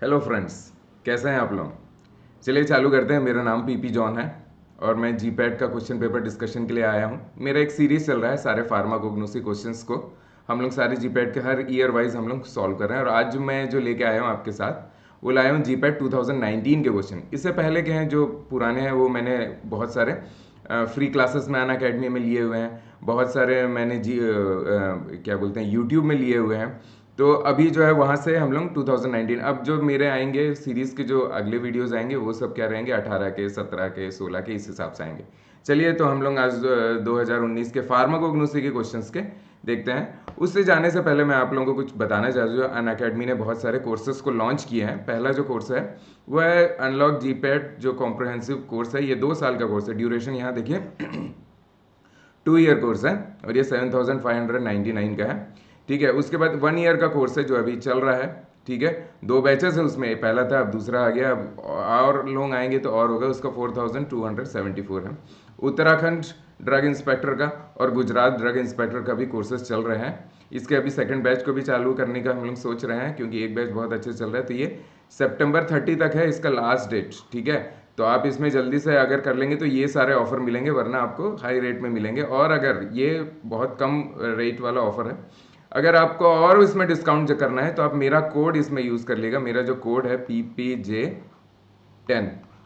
Hello friends, कैसे हैं आप लोग। चलिए चालू करते हैं। मेरा नाम पीपी जॉन है और मैं जीपैट का क्वेश्चन पेपर डिस्कशन के लिए आया हूं। मेरा एक सीरीज चल रहा है, सारे फार्माकोग्नोसी क्वेश्चंस को हम लोग सारे जीपैट के हर ईयर वाइज हम लोग सॉल्व कर रहे हैं। और आज मैं जो लेके आया हूं आपके साथ वो लाया हूं जीपैट 2019 के क्वेश्चन। इससे पहले के हैं जो पुराने हैं वो मैंने बहुत सारे फ्री क्लासेस में अनअकैडमी में लिए हुए हैं, बहुत सारे मैंने क्या बोलते हैं यूट्यूब में लिए हुए हैं। तो अभी जो है वहाँ से हम लोग 2019, अब जो मेरे आएंगे सीरीज़ के जो अगले वीडियोस आएंगे वो सब क्या रहेंगे, 18 के, 17 के, 16 के, इस हिसाब से आएंगे। चलिए तो हम लोग आज 2019 के फार्माकोग्नोसी के क्वेश्चंस के देखते हैं। उससे जाने से पहले मैं आप लोगों को कुछ बताना चाहता हूँ। अनअकैडमी ने बहुत सारे कोर्सेज को लॉन्च किए हैं। पहला जो कोर्स है वह है अनलॉक जीपैट, जो कॉम्प्रहेंसिव कोर्स है। ये 2 साल का कोर्स है। ड्यूरेशन यहाँ देखिए 2 ईयर कोर्स है और ये 7599 का है। ठीक है, उसके बाद 1 ईयर का कोर्स है जो अभी चल रहा है। ठीक है, 2 बैचेस है उसमें, पहला था अब दूसरा आ गया, अब और लोग आएंगे तो और होगा। उसका 4274 है। उत्तराखंड ड्रग इंस्पेक्टर का और गुजरात ड्रग इंस्पेक्टर का भी कोर्सेज चल रहे हैं। इसके अभी सेकंड बैच को भी चालू करने का हम लोग सोच रहे हैं, क्योंकि एक बैच बहुत अच्छे चल रहा है। तो ये सितंबर 30 तक है इसका लास्ट डेट। ठीक है, तो आप इसमें जल्दी से अगर कर लेंगे तो ये सारे ऑफर मिलेंगे, वरना आपको हाई रेट में मिलेंगे। और अगर ये बहुत कम रेट वाला ऑफर है, अगर आपको और इसमें डिस्काउंट करना है तो आप मेरा कोड इसमें यूज़ कर लेगा। मेरा जो कोड है PPJ10,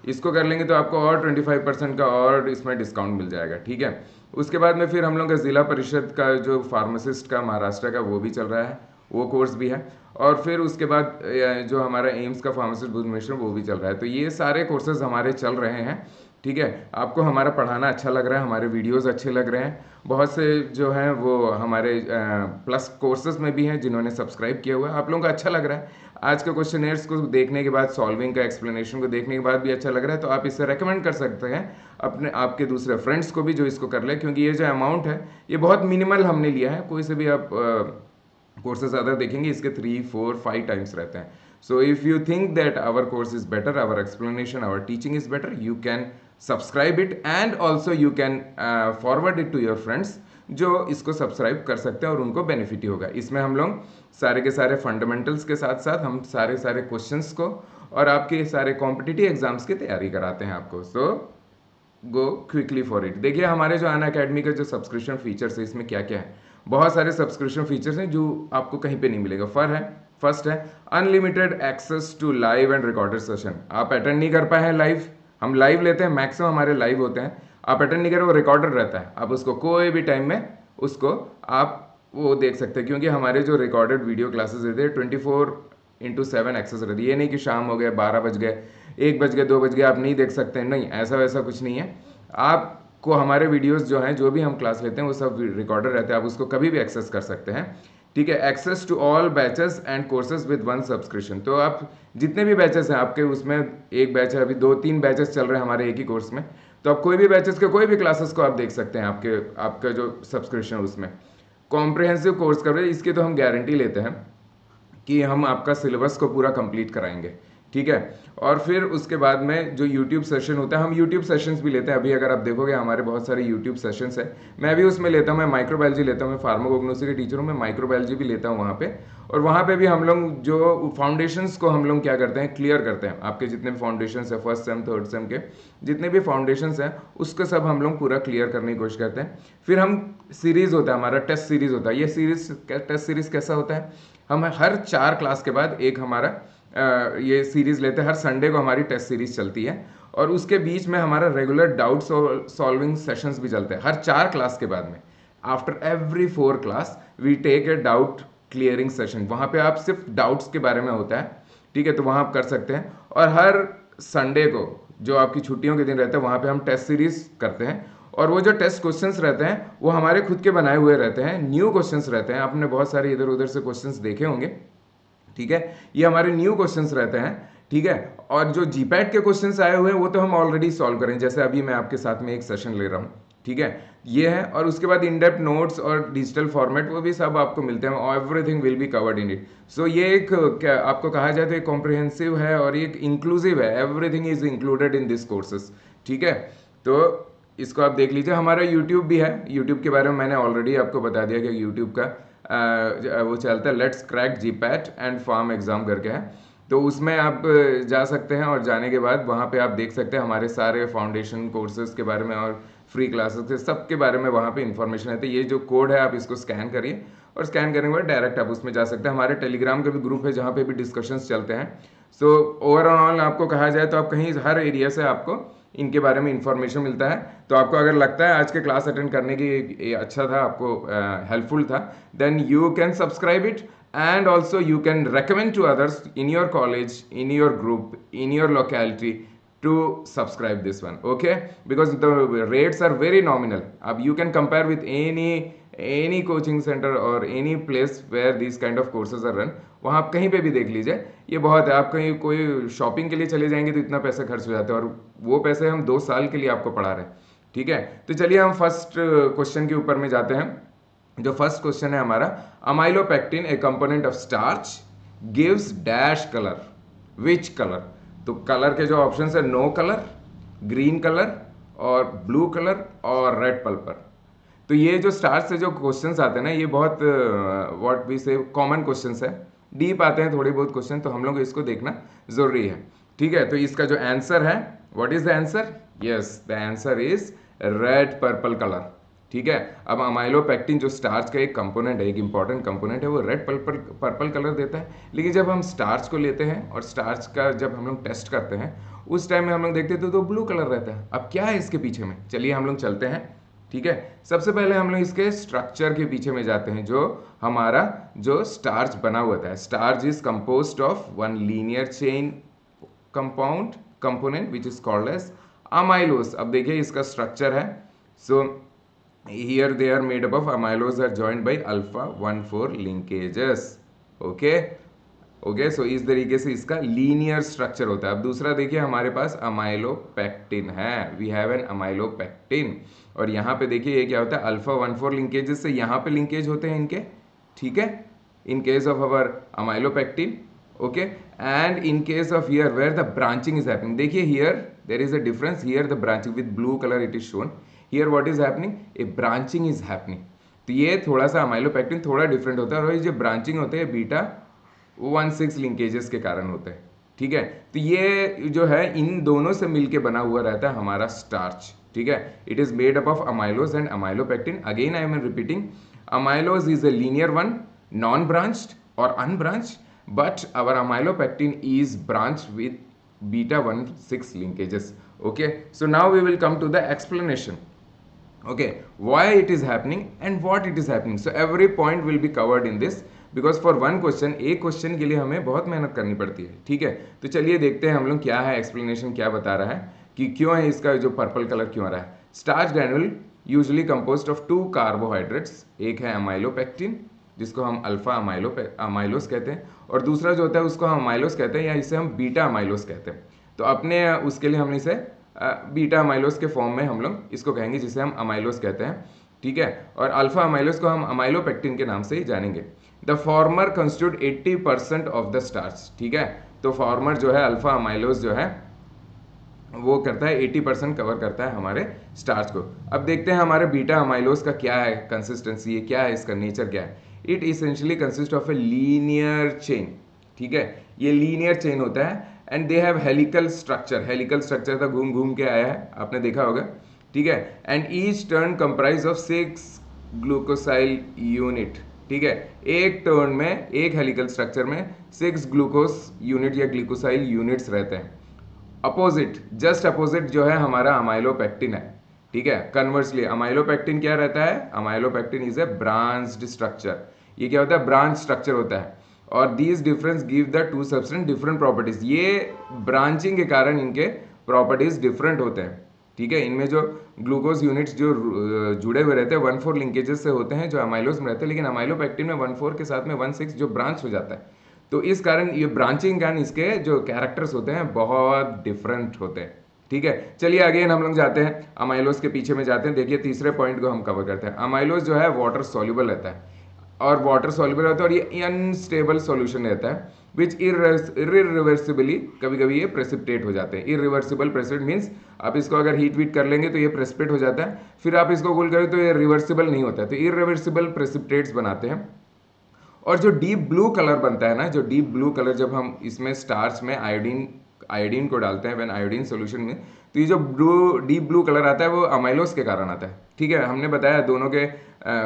इसको कर लेंगे तो आपको और 25% का और इसमें डिस्काउंट मिल जाएगा। ठीक है, उसके बाद में फिर हम लोग का ज़िला परिषद का जो फार्मासिस्ट का महाराष्ट्र का वो भी चल रहा है, वो कोर्स भी है। और फिर उसके बाद जो हमारा एम्स का फार्मासिस्ट भुवनेश्वर वो भी चल रहा है। तो ये सारे कोर्सेज हमारे चल रहे हैं। ठीक है, आपको हमारा पढ़ाना अच्छा लग रहा है, हमारे वीडियोस अच्छे लग रहे हैं। बहुत से जो हैं वो हमारे प्लस कोर्सेज में भी हैं जिन्होंने सब्सक्राइब किया हुआ है। आप लोगों को अच्छा लग रहा है, आज के क्वेश्चनेयर्स को देखने के बाद, सॉल्विंग का एक्सप्लेनेशन को देखने के बाद भी अच्छा लग रहा है, तो आप इससे रेकमेंड कर सकते हैं अपने आपके दूसरे फ्रेंड्स को भी जो इसको कर ले। क्योंकि ये जो अमाउंट है ये बहुत मिनिमल हमने लिया है। कोई से भी आप कोर्सेज ज़्यादा देखेंगे इसके 3, 4, 5 टाइम्स रहते हैं। So if you think that our course is better, our explanation, our teaching is better, you can subscribe it and also you can forward it to your friends जो इसको सब्सक्राइब कर सकते हैं और उनको बेनिफिट ही होगा। इसमें हम लोग सारे के सारे फंडामेंटल्स के साथ साथ हम सारे सारे क्वेश्चंस को और आपके सारे कॉम्पिटिटिव एग्जाम्स की तैयारी कराते हैं आपको। सो गो क्विकली फॉर इट। देखिए हमारे जो अनअकैडमी का जो सब्सक्रिप्शन फीचर्स है इसमें क्या क्या है। बहुत सारे सब्सक्रिप्शन फीचर्स हैं जो आपको कहीं पे नहीं मिलेगा। फर्स्ट है unlimited access to live and recorded session. आप अटेंड नहीं कर पाए हैं लाइव, हम लाइव लेते हैं, मैक्सिमम हमारे लाइव होते हैं। आप अटेंड नहीं करें, वो रिकॉर्डेड रहता है, आप उसको कोई भी टाइम में उसको आप वो देख सकते हैं। क्योंकि हमारे जो रिकॉर्डेड वीडियो क्लासेस रहते हैं 24/7 एक्सेस रहती है। ये नहीं कि शाम हो गए, 12 बज गए, 1 बज गए, 2 बज गए आप नहीं देख सकते हैं, नहीं, ऐसा वैसा कुछ नहीं है। आपको हमारे वीडियोस जो हैं, जो भी हम क्लास लेते हैं वो सब रिकॉर्डेड रहते हैं, आप उसको कभी भी एक्सेस कर सकते हैं। ठीक है, access to all batches and courses with 1 subscription. तो आप जितने भी बैचेस हैं आपके, उसमें एक बैच है, अभी 2-3 बैचेस चल रहे हैं हमारे एक ही कोर्स में, तो आप कोई भी बैचेस के कोई भी क्लासेस को आप देख सकते हैं आपका जो सब्सक्रिप्शन उसमें। कॉम्प्रिहेंसिव कोर्स कवरेज, इसकी तो हम गारंटी लेते हैं कि हम आपका सिलेबस को पूरा कंप्लीट कराएंगे। ठीक है, और फिर उसके बाद में जो यूट्यूब सेशन होता है, हम यूट्यूब सेशंस भी लेते हैं। अभी अगर आप देखोगे हमारे बहुत सारे यूट्यूब सेशंस हैं, मैं भी उसमें लेता हूँ। मैं माइक्रोबायोलॉजी लेता हूँ, मैं फार्माकोग्नोसी के टीचर हूँ, मैं माइक्रोबायोलॉजी भी लेता हूँ वहाँ पे। और वहाँ पे भी हम लोग जो फाउंडेशंस को हम लोग क्या करते हैं, क्लियर करते हैं। आपके जितने भी फाउंडेशंस हैं, फर्स्ट सेम, थर्ड सेम के जितने भी फाउंडेशंस हैं उसको सब हम लोग पूरा क्लियर करने की कोशिश करते हैं। फिर हम सीरीज़ होता है हमारा, टेस्ट सीरीज़ होता है। ये टेस्ट सीरीज़ कैसा होता है, हम हर 4 क्लास के बाद एक हमारा ये सीरीज़ लेते हैं। हर संडे को हमारी टेस्ट सीरीज़ चलती है और उसके बीच में हमारा रेगुलर डाउट सॉल्विंग सेशंस भी चलते हैं हर 4 क्लास के बाद में। After every 4 class we take a doubt clearing session. वहाँ पे आप सिर्फ डाउट्स के बारे में होता है। ठीक है, तो वहाँ आप कर सकते हैं। और हर संडे को जो आपकी छुट्टियों के दिन रहते हैं वहाँ पे हम टेस्ट सीरीज़ करते हैं। और वो जो टेस्ट क्वेश्चंस रहते हैं वो हमारे खुद के बनाए हुए रहते हैं, न्यू क्वेश्चंस रहते हैं। आपने बहुत सारे इधर उधर से क्वेश्चंस देखे होंगे। ठीक है, ये हमारे न्यू क्वेश्चंस रहते हैं। ठीक है, और जो जीपैट के क्वेश्चंस आए हुए हैं वो तो हम ऑलरेडी सॉल्व करें, जैसे अभी मैं आपके साथ में एक सेशन ले रहा हूँ। ठीक है, ये है। और उसके बाद इन डेप्थ नोट्स और डिजिटल फॉर्मेट वो भी सब आपको मिलते हैं। Everything will be covered in it. So ये एक क्या आपको कहा जाए तो एक कॉम्प्रिहेंसिव है और एक इंक्लूसिव है। Everything is included in this courses. ठीक है, तो इसको आप देख लीजिए। हमारा यूट्यूब भी है, यूट्यूब के बारे में मैंने ऑलरेडी आपको बता दिया कि यूट्यूब का वो चलता है let's crack GPAT and pharm exam करके है। तो उसमें आप जा सकते हैं और जाने के बाद वहाँ पे आप देख सकते हैं हमारे सारे फाउंडेशन कोर्सेज के बारे में और फ्री क्लासेस के सब के बारे में वहाँ पे इन्फॉर्मेशन है। तो ये जो कोड है आप इसको स्कैन करिए और स्कैन करने के बाद डायरेक्ट आप उसमें जा सकते हैं। हमारे टेलीग्राम का भी ग्रुप है जहाँ पे भी डिस्कशंस चलते हैं। सो ओवरऑल आपको कहा जाए तो आप कहीं हर एरिया से आपको इनके बारे में इंफॉर्मेशन मिलता है। तो आपको अगर लगता है आज के क्लास अटेंड करने की ये अच्छा था, आपको हेल्पफुल था, then you can subscribe it and also you can recommend to others in your college, in your group, in your locality to subscribe this one, okay? Because the rates are very nominal. You can compare with any coaching center or any place where these kind of courses are run. वहाँ आप कहीं पे भी देख लीजिए, ये बहुत है। आप कहीं कोई शॉपिंग के लिए चले जाएंगे तो इतना पैसा खर्च हो जाता है, और वो पैसे हम 2 साल के लिए आपको पढ़ा रहे हैं, ठीक है? तो चलिए हम फर्स्ट क्वेश्चन के ऊपर में जाते हैं। जो फर्स्ट क्वेश्चन है हमारा, amylopectin A component of starch gives dash colour, which colour? तो कलर के जो ऑप्शन है, नो कलर, ग्रीन कलर और ब्लू कलर और रेड पल्पर। तो ये जो स्टार्च से जो क्वेश्चंस आते हैं ना, ये बहुत व्हाट वी से कॉमन क्वेश्चंस है, डीप आते हैं थोड़े बहुत क्वेश्चन, तो हम लोग इसको देखना जरूरी है, ठीक है? तो इसका जो आंसर है, what is the answer? Yes, the answer is red purple colour, ठीक है? अब अमाइलोपेक्टिन जो स्टार्च का एक कंपोनेंट है, एक इंपॉर्टेंट कंपोनेंट है, वो रेड पर्पल कलर देता है। लेकिन जब हम स्टार्च को लेते हैं और स्टार्च का जब हम लोग टेस्ट करते हैं उस टाइम में हम लोग देखते हैं तो ब्लू कलर रहता है। अब क्या है इसके पीछे में, चलिए हम लोग चलते हैं, ठीक है? सबसे पहले हम लोग इसके स्ट्रक्चर के पीछे में जाते हैं। जो हमारा जो स्टार्च बना हुआ था, starch is composed of one linear chain component which is called as amylose. अब देखिए इसका स्ट्रक्चर है। सो here they are made up of amylose are joined by alpha 1,4 linkages, okay so इस तरीके से इसका लीनियर स्ट्रक्चर होता है। अब दूसरा देखिए हमारे पास अमाइलोपेक्टिन है, वी हैव एन अमाइलोपेक्टिन, और यहाँ पे देखिए ये क्या होता है, अल्फा 1,4 लिंकेजेस से यहाँ पे लिंकेज होते हैं इनके, ठीक है? In case of our amylopectin, okay, and in case of here where the branching is happening, देखिए here there is a difference, here the branching with blue colour it is shown, here what is happening, a branching is happening. तो ये थोड़ा सा amylopectin थोड़ा different होता है, और ये जो ब्रांचिंग होते हैं बीटा 1,6 लिंकेजेस के कारण होते हैं, ठीक है? तो ये जो है इन दोनों से मिलके बना हुआ रहता है हमारा स्टार्च, ठीक है? It is made up of amylose and amylopectin. Again I am repeating, amylose is a linear one, non-branched or unbranched, but our amylopectin is branched with beta 1,6 linkages, okay? So now we will come to the explanation, okay, why it is happening and what it is happening. So every point will be covered in this, because for one question, एक question के लिए हमें बहुत मेहनत करनी पड़ती है, ठीक है? तो चलिए देखते हैं हम लोग क्या है, एक्सप्लेनेशन क्या बता रहा है कि क्यों है इसका जो पर्पल कलर क्यों आ रहा है। Starch granule usually composed of 2 carbohydrates, एक है अमाइलोपेक्टिन जिसको हम अल्फा अमाइलोस कहते हैं, और दूसरा जो होता है उसको हम अमाइलोस कहते हैं, या इसे हम बीटा अमाइलोस कहते हैं। तो अपने उसके लिए हमने इसे बीटा अमाइलोस के फॉर्म में हम लोग इसको कहेंगे, जिसे हम अमाइलोस कहते हैं, ठीक है? और अल्फा अमाइलोस को हम अमाइलोपेक्टिन के नाम से ही जानेंगे। The former constitute 80% of the starch, ठीक है? तो फॉर्मर जो है अल्फा अमाइलोस जो है वो करता है 80% कवर करता है हमारे स्टार्च को। अब देखते हैं हमारे बीटा अमाइलोस का क्या है कंसिस्टेंसी, क्या है इसका नेचर क्या है। It essentially consist of a linear chain, ठीक है? ये लीनियर चेन होता है and they have helical structure, helical structure था, घूम घूम के आया है, आपने देखा होगा, ठीक है? And each turn comprise of 6 glucosyl unit, ठीक है? एक टर्न में, एक हेलिकल स्ट्रक्चर में 6 ग्लूकोस यूनिट या ग्लूकोसाइल यूनिट्स रहते हैं। अपोजिट, जस्ट अपोजिट जो है हमारा अमाइलोपेक्टिन है, ठीक है? कन्वर्सली अमाइलोपेक्टिन क्या रहता है, amylopectin is a branched structure. ये क्या होता है, ब्रांच स्ट्रक्चर होता है, और these difference give the two substance different properties. ये ब्रांचिंग के कारण इनके प्रॉपर्टीज डिफरेंट होते हैं, ठीक है? इनमें जो ग्लूकोज यूनिट्स जो जुड़े हुए रहते हैं 1,4 लिंकेजेस से होते हैं जो अमाइलोज में रहते हैं, लेकिन अमाइलोपेक्टिन में 1,4 के साथ में 1,6 जो ब्रांच हो जाता है, तो इस कारण ये ब्रांचिंग कारण इसके जो कैरेक्टर्स होते हैं बहुत डिफरेंट होते हैं, ठीक है? चलिए अगेन हम लोग जाते हैं अमाइलोज के पीछे में जाते हैं। देखिए तीसरे पॉइंट को हम कवर करते हैं। अमाइलोज जो है वाटर सॉल्युबल रहता है, और वाटर सॉल्युबल रहता है, और ये अनस्टेबल सॉल्यूशन रहता है, विच इरिवर्सिबली कभी कभी ये प्रेसिपिटेट हो जाते हैं। इरिवर्सिबल प्रेसिपिटेट मीन्स आप इसको अगर हीट वीट कर लेंगे तो ये प्रेसिपिटेट हो जाता है, फिर आप इसको कूल करें तो ये रिवर्सिबल नहीं होता है, तो इरिवर्सिबल प्रेसिपिटेट्स बनाते हैं। और जो डीप ब्लू कलर बनता है ना, जो डीप ब्लू कलर जब हम इसमें स्टार्च में आयोडीन को डालते हैं, व्हेन आयोडीन सोल्यूशन में, तो ये जो डीप ब्लू कलर आता है वो अमाइलोस के कारण आता है। ठीक है, हमने बताया दोनों के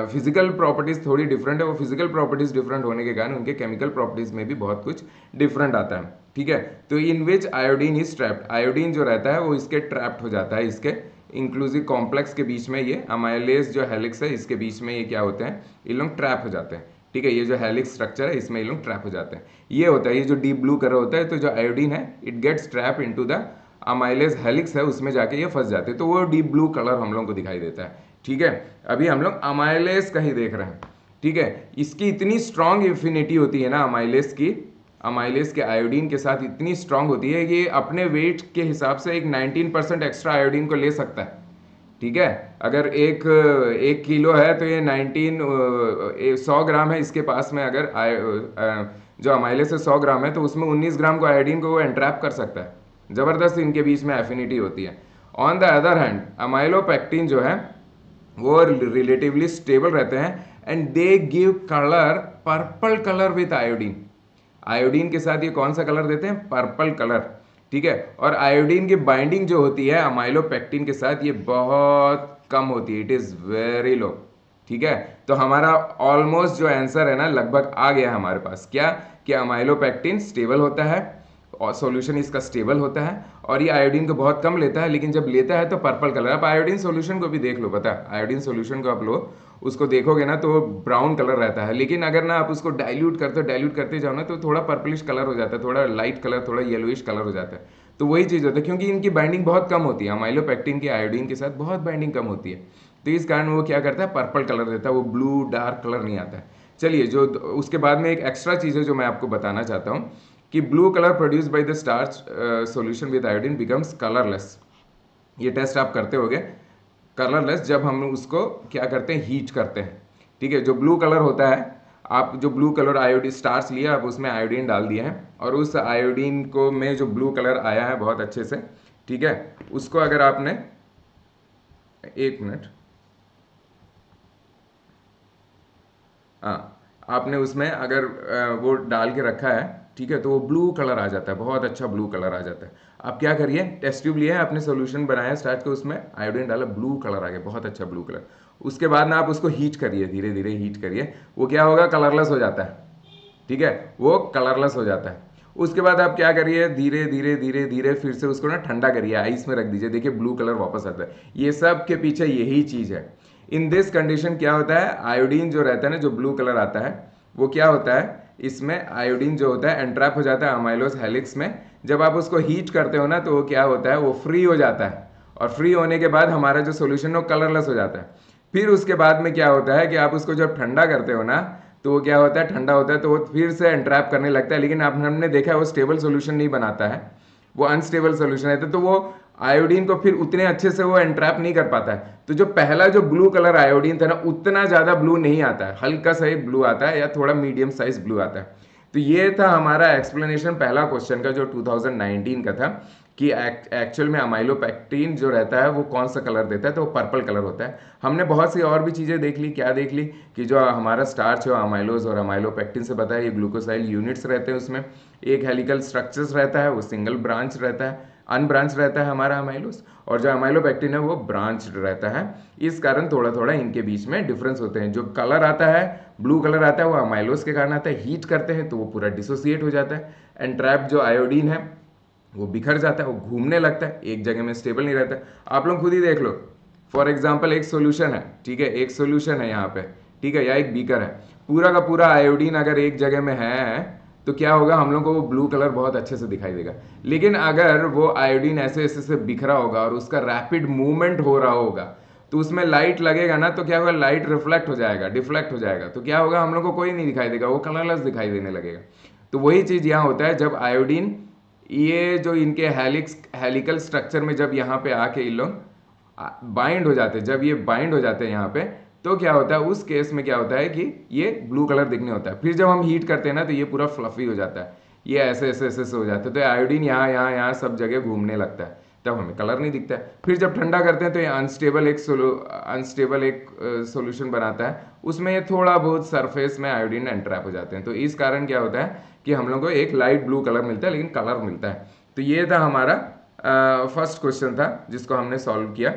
फिजिकल प्रॉपर्टीज थोड़ी डिफरेंट है, वो फिजिकल प्रॉपर्टीज डिफरेंट होने के कारण उनके केमिकल प्रॉपर्टीज में भी बहुत कुछ डिफरेंट आता है। ठीक है, तो इन विच आयोडीन इज ट्रैप्ड, आयोडीन जो रहता है वो इसके ट्रैप्ड हो जाता है, इसके इंक्लूसिव कॉम्प्लेक्स के बीच में, ये अमाइलेज जो हेलिक्स है इसके बीच में ये क्या होते हैं, ये लोग ट्रैप हो जाते हैं। ठीक है, ये जो हेलिक्स स्ट्रक्चर है इसमें ये लोग ट्रैप हो जाते हैं, ये होता है, ये जो डीप ब्लू कलर होता है, तो जो आयोडीन है it gets trap into the amylase helix है, उसमें जाके ये फंस जाते हैं, तो वो डीप ब्लू कलर हम लोग को दिखाई देता है। ठीक है, अभी हम लोग अमाइलेज का ही देख रहे हैं। ठीक है, इसकी इतनी स्ट्रांग इन्फिनिटी होती है ना अमाइलेज की, अमाइलेज के आयोडीन के साथ इतनी स्ट्रांग होती है कि अपने वेट के हिसाब से एक 19% एक्स्ट्रा आयोडीन को ले सकता है। ठीक है, अगर एक किलो है तो ये 100 ग्राम है इसके पास में, अगर जो अमाइलेज से 100 ग्राम है तो उसमें 19 ग्राम को आयोडीन को वो एंट्रैप कर सकता है। ज़बरदस्त इनके बीच में एफिनिटी होती है। On the other hand amylopectin जो है वो रिलेटिवली स्टेबल रहते हैं and they give colour purple colour with iodine. Iodine के साथ ये कौन सा कलर देते हैं, पर्पल कलर। ठीक है, और आयोडीन की बाइंडिंग जो होती है अमाइलोपेक्टिन के साथ ये बहुत कम होती है, इट इज़ वेरी लो। ठीक है, तो हमारा ऑलमोस्ट जो आंसर है ना लगभग आ गया हमारे पास, क्या कि अमाइलोपेक्टिन स्टेबल होता है और सॉल्यूशन इसका स्टेबल होता है, और ये आयोडीन को बहुत कम लेता है, लेकिन जब लेता है तो पर्पल कलर। आप आयोडीन सॉल्यूशन को भी देख लो, पता है आयोडीन सॉल्यूशन को आप लो, उसको देखोगे ना तो ब्राउन कलर रहता है, लेकिन अगर ना आप उसको डाइल्यूट करते जाओ ना तो थोड़ा पर्पलिश कलर हो जाता है, थोड़ा लाइट कलर, थोड़ा येलोइश कलर हो जाता है। तो वही चीज़ होता है, क्योंकि इनकी बाइंडिंग बहुत कम होती है, अमाइलोपेक्टिन की आयोडीन के साथ बहुत बाइंडिंग कम होती है, तो इस कारण वो क्या करता है, पर्पल कलर देता है, वो ब्लू डार्क कलर नहीं आता है। चलिए, जो उसके बाद में एक एक्स्ट्रा चीज़ है जो मैं आपको बताना चाहता हूँ कि blue colour produce by the starch solution with iodine becomes colourless. ये टेस्ट आप करते होगे, कलरलेस जब हम उसको क्या करते हैं, हीट करते हैं। ठीक है, जो ब्लू कलर होता है, आप जो ब्लू कलर आयोडीन स्टार्च लिया, आप उसमें आयोडीन डाल दिए हैं और उस आयोडीन को में जो ब्लू कलर आया है बहुत अच्छे से, ठीक है, उसको अगर आपने, एक मिनट, हाँ, आपने उसमें अगर वो डाल के रखा है, ठीक है, तो वो ब्लू कलर आ जाता है, बहुत अच्छा ब्लू कलर आ जाता है। आप क्या करिए, टेस्ट ट्यूब लिए, आपने सोल्यूशन बनाया स्टार्ट को, उसमें आयोडीन डाला, ब्लू कलर आ गया, बहुत अच्छा ब्लू कलर। उसके बाद ना आप उसको हीट करिए, धीरे धीरे हीट करिए, वो क्या होगा, कलरलेस हो जाता है। ठीक है, वो कलरलेस हो जाता है। उसके बाद आप क्या करिए, धीरे धीरे धीरे धीरे फिर से उसको ना ठंडा करिए, आइस में रख दीजिए, देखिए ब्लू कलर वापस आता है। ये सब के पीछे यही चीज़ है। इन दिस कंडीशन क्या होता है, आयोडीन जो रहता है ना, जो ब्लू कलर आता है, वो क्या होता है, इसमें आयोडीन जो होता है एंट्रैप हो जाता है अमाइलोस हेलिक्स में। जब आप उसको हीट करते हो ना तो वो क्या होता है, वो फ्री हो जाता है, और फ्री होने के बाद हमारा जो सोल्यूशन है वो कलरलेस हो जाता है। फिर उसके बाद में क्या होता है कि आप उसको जब ठंडा करते हो ना तो वो क्या होता है, ठंडा होता है तो वो फिर से एंट्रैप करने लगता है, लेकिन हमने देखा है वो स्टेबल सोल्यूशन नहीं बनाता है, वो अनस्टेबल सोल्यूशन है, तो वो आयोडीन को फिर उतने अच्छे से वो एंट्रैप नहीं कर पाता है। तो जो पहला जो ब्लू कलर आयोडीन था ना, उतना ज़्यादा ब्लू नहीं आता है, हल्का सा एक ब्लू आता है या थोड़ा मीडियम साइज ब्लू आता है। तो ये था हमारा एक्सप्लेनेशन पहला क्वेश्चन का जो 2019 का था, कि एक्चुअल में अमाइलोपेक्टिन जो रहता है वो कौन सा कलर देता है, तो वो पर्पल कलर होता है। हमने बहुत सी और भी चीज़ें देख ली, क्या देख ली कि जो हमारा स्टार्च है अमाइलोज और अमाइलोपेक्टिन से बताया, ये ग्लूकोसाइल यूनिट्स रहते हैं, उसमें एक हेलिकल स्ट्रक्चर्स रहता है, वो सिंगल ब्रांच रहता है, अनब्रांच रहता है हमारा अमाइलोज, और जो अमाइलोपेक्टिन है वो ब्रांच रहता है। इस कारण थोड़ा थोड़ा इनके बीच में डिफरेंस होते हैं। जो कलर आता है, ब्लू कलर आता है, वो अमाइलोज के कारण आता है, हीट करते हैं तो वो पूरा डिसोसिएट हो जाता है, एंट्रैप जो आयोडीन है वो बिखर जाता है, वो घूमने लगता है, एक जगह में स्टेबल नहीं रहता है। आप लोग खुद ही देख लो, फॉर एग्जाम्पल एक सोल्यूशन है, ठीक है, एक सोल्यूशन है यहाँ पे, ठीक है, या एक बीकर है, पूरा का पूरा आयोडीन अगर एक जगह में है तो क्या होगा, हम लोग को वो ब्लू कलर बहुत अच्छे से दिखाई देगा। लेकिन अगर वो आयोडीन ऐसे ऐसे से बिखरा होगा और उसका रैपिड मूवमेंट हो रहा होगा तो उसमें लाइट लगेगा ना, तो क्या होगा, लाइट रिफ्लेक्ट हो जाएगा, डिफ्लेक्ट हो जाएगा, तो क्या होगा, हम लोग को कोई नहीं दिखाई देगा, वो कलरलेस दिखाई देने लगेगा। तो वही चीज़ यहाँ होता है, जब आयोडीन ये जो इनके हेलिकल स्ट्रक्चर में जब यहाँ पे आके ये लोग बाइंड हो जाते हैं, जब ये बाइंड हो जाते हैं यहाँ पे, तो क्या होता है, उस केस में क्या होता है कि ये ब्लू कलर दिखने होता है। फिर जब हम हीट करते हैं ना तो ये पूरा फ्लफी हो जाता है, ये ऐसे ऐसे ऐसे हो जाता है, तो आयोडीन यहाँ यहाँ यहाँ सब जगह घूमने लगता है, तब हमें कलर नहीं दिखता है। फिर जब ठंडा करते हैं तो ये अनस्टेबल एक सोल्यूशन बनाता है, उसमें ये थोड़ा बहुत सरफेस में आयोडीन एंट्रैप हो जाते हैं। तो इस कारण क्या होता है कि हम लोग को एक लाइट ब्लू कलर मिलता है, लेकिन कलर मिलता है। तो ये था हमारा फर्स्ट क्वेश्चन था जिसको हमने सॉल्व किया।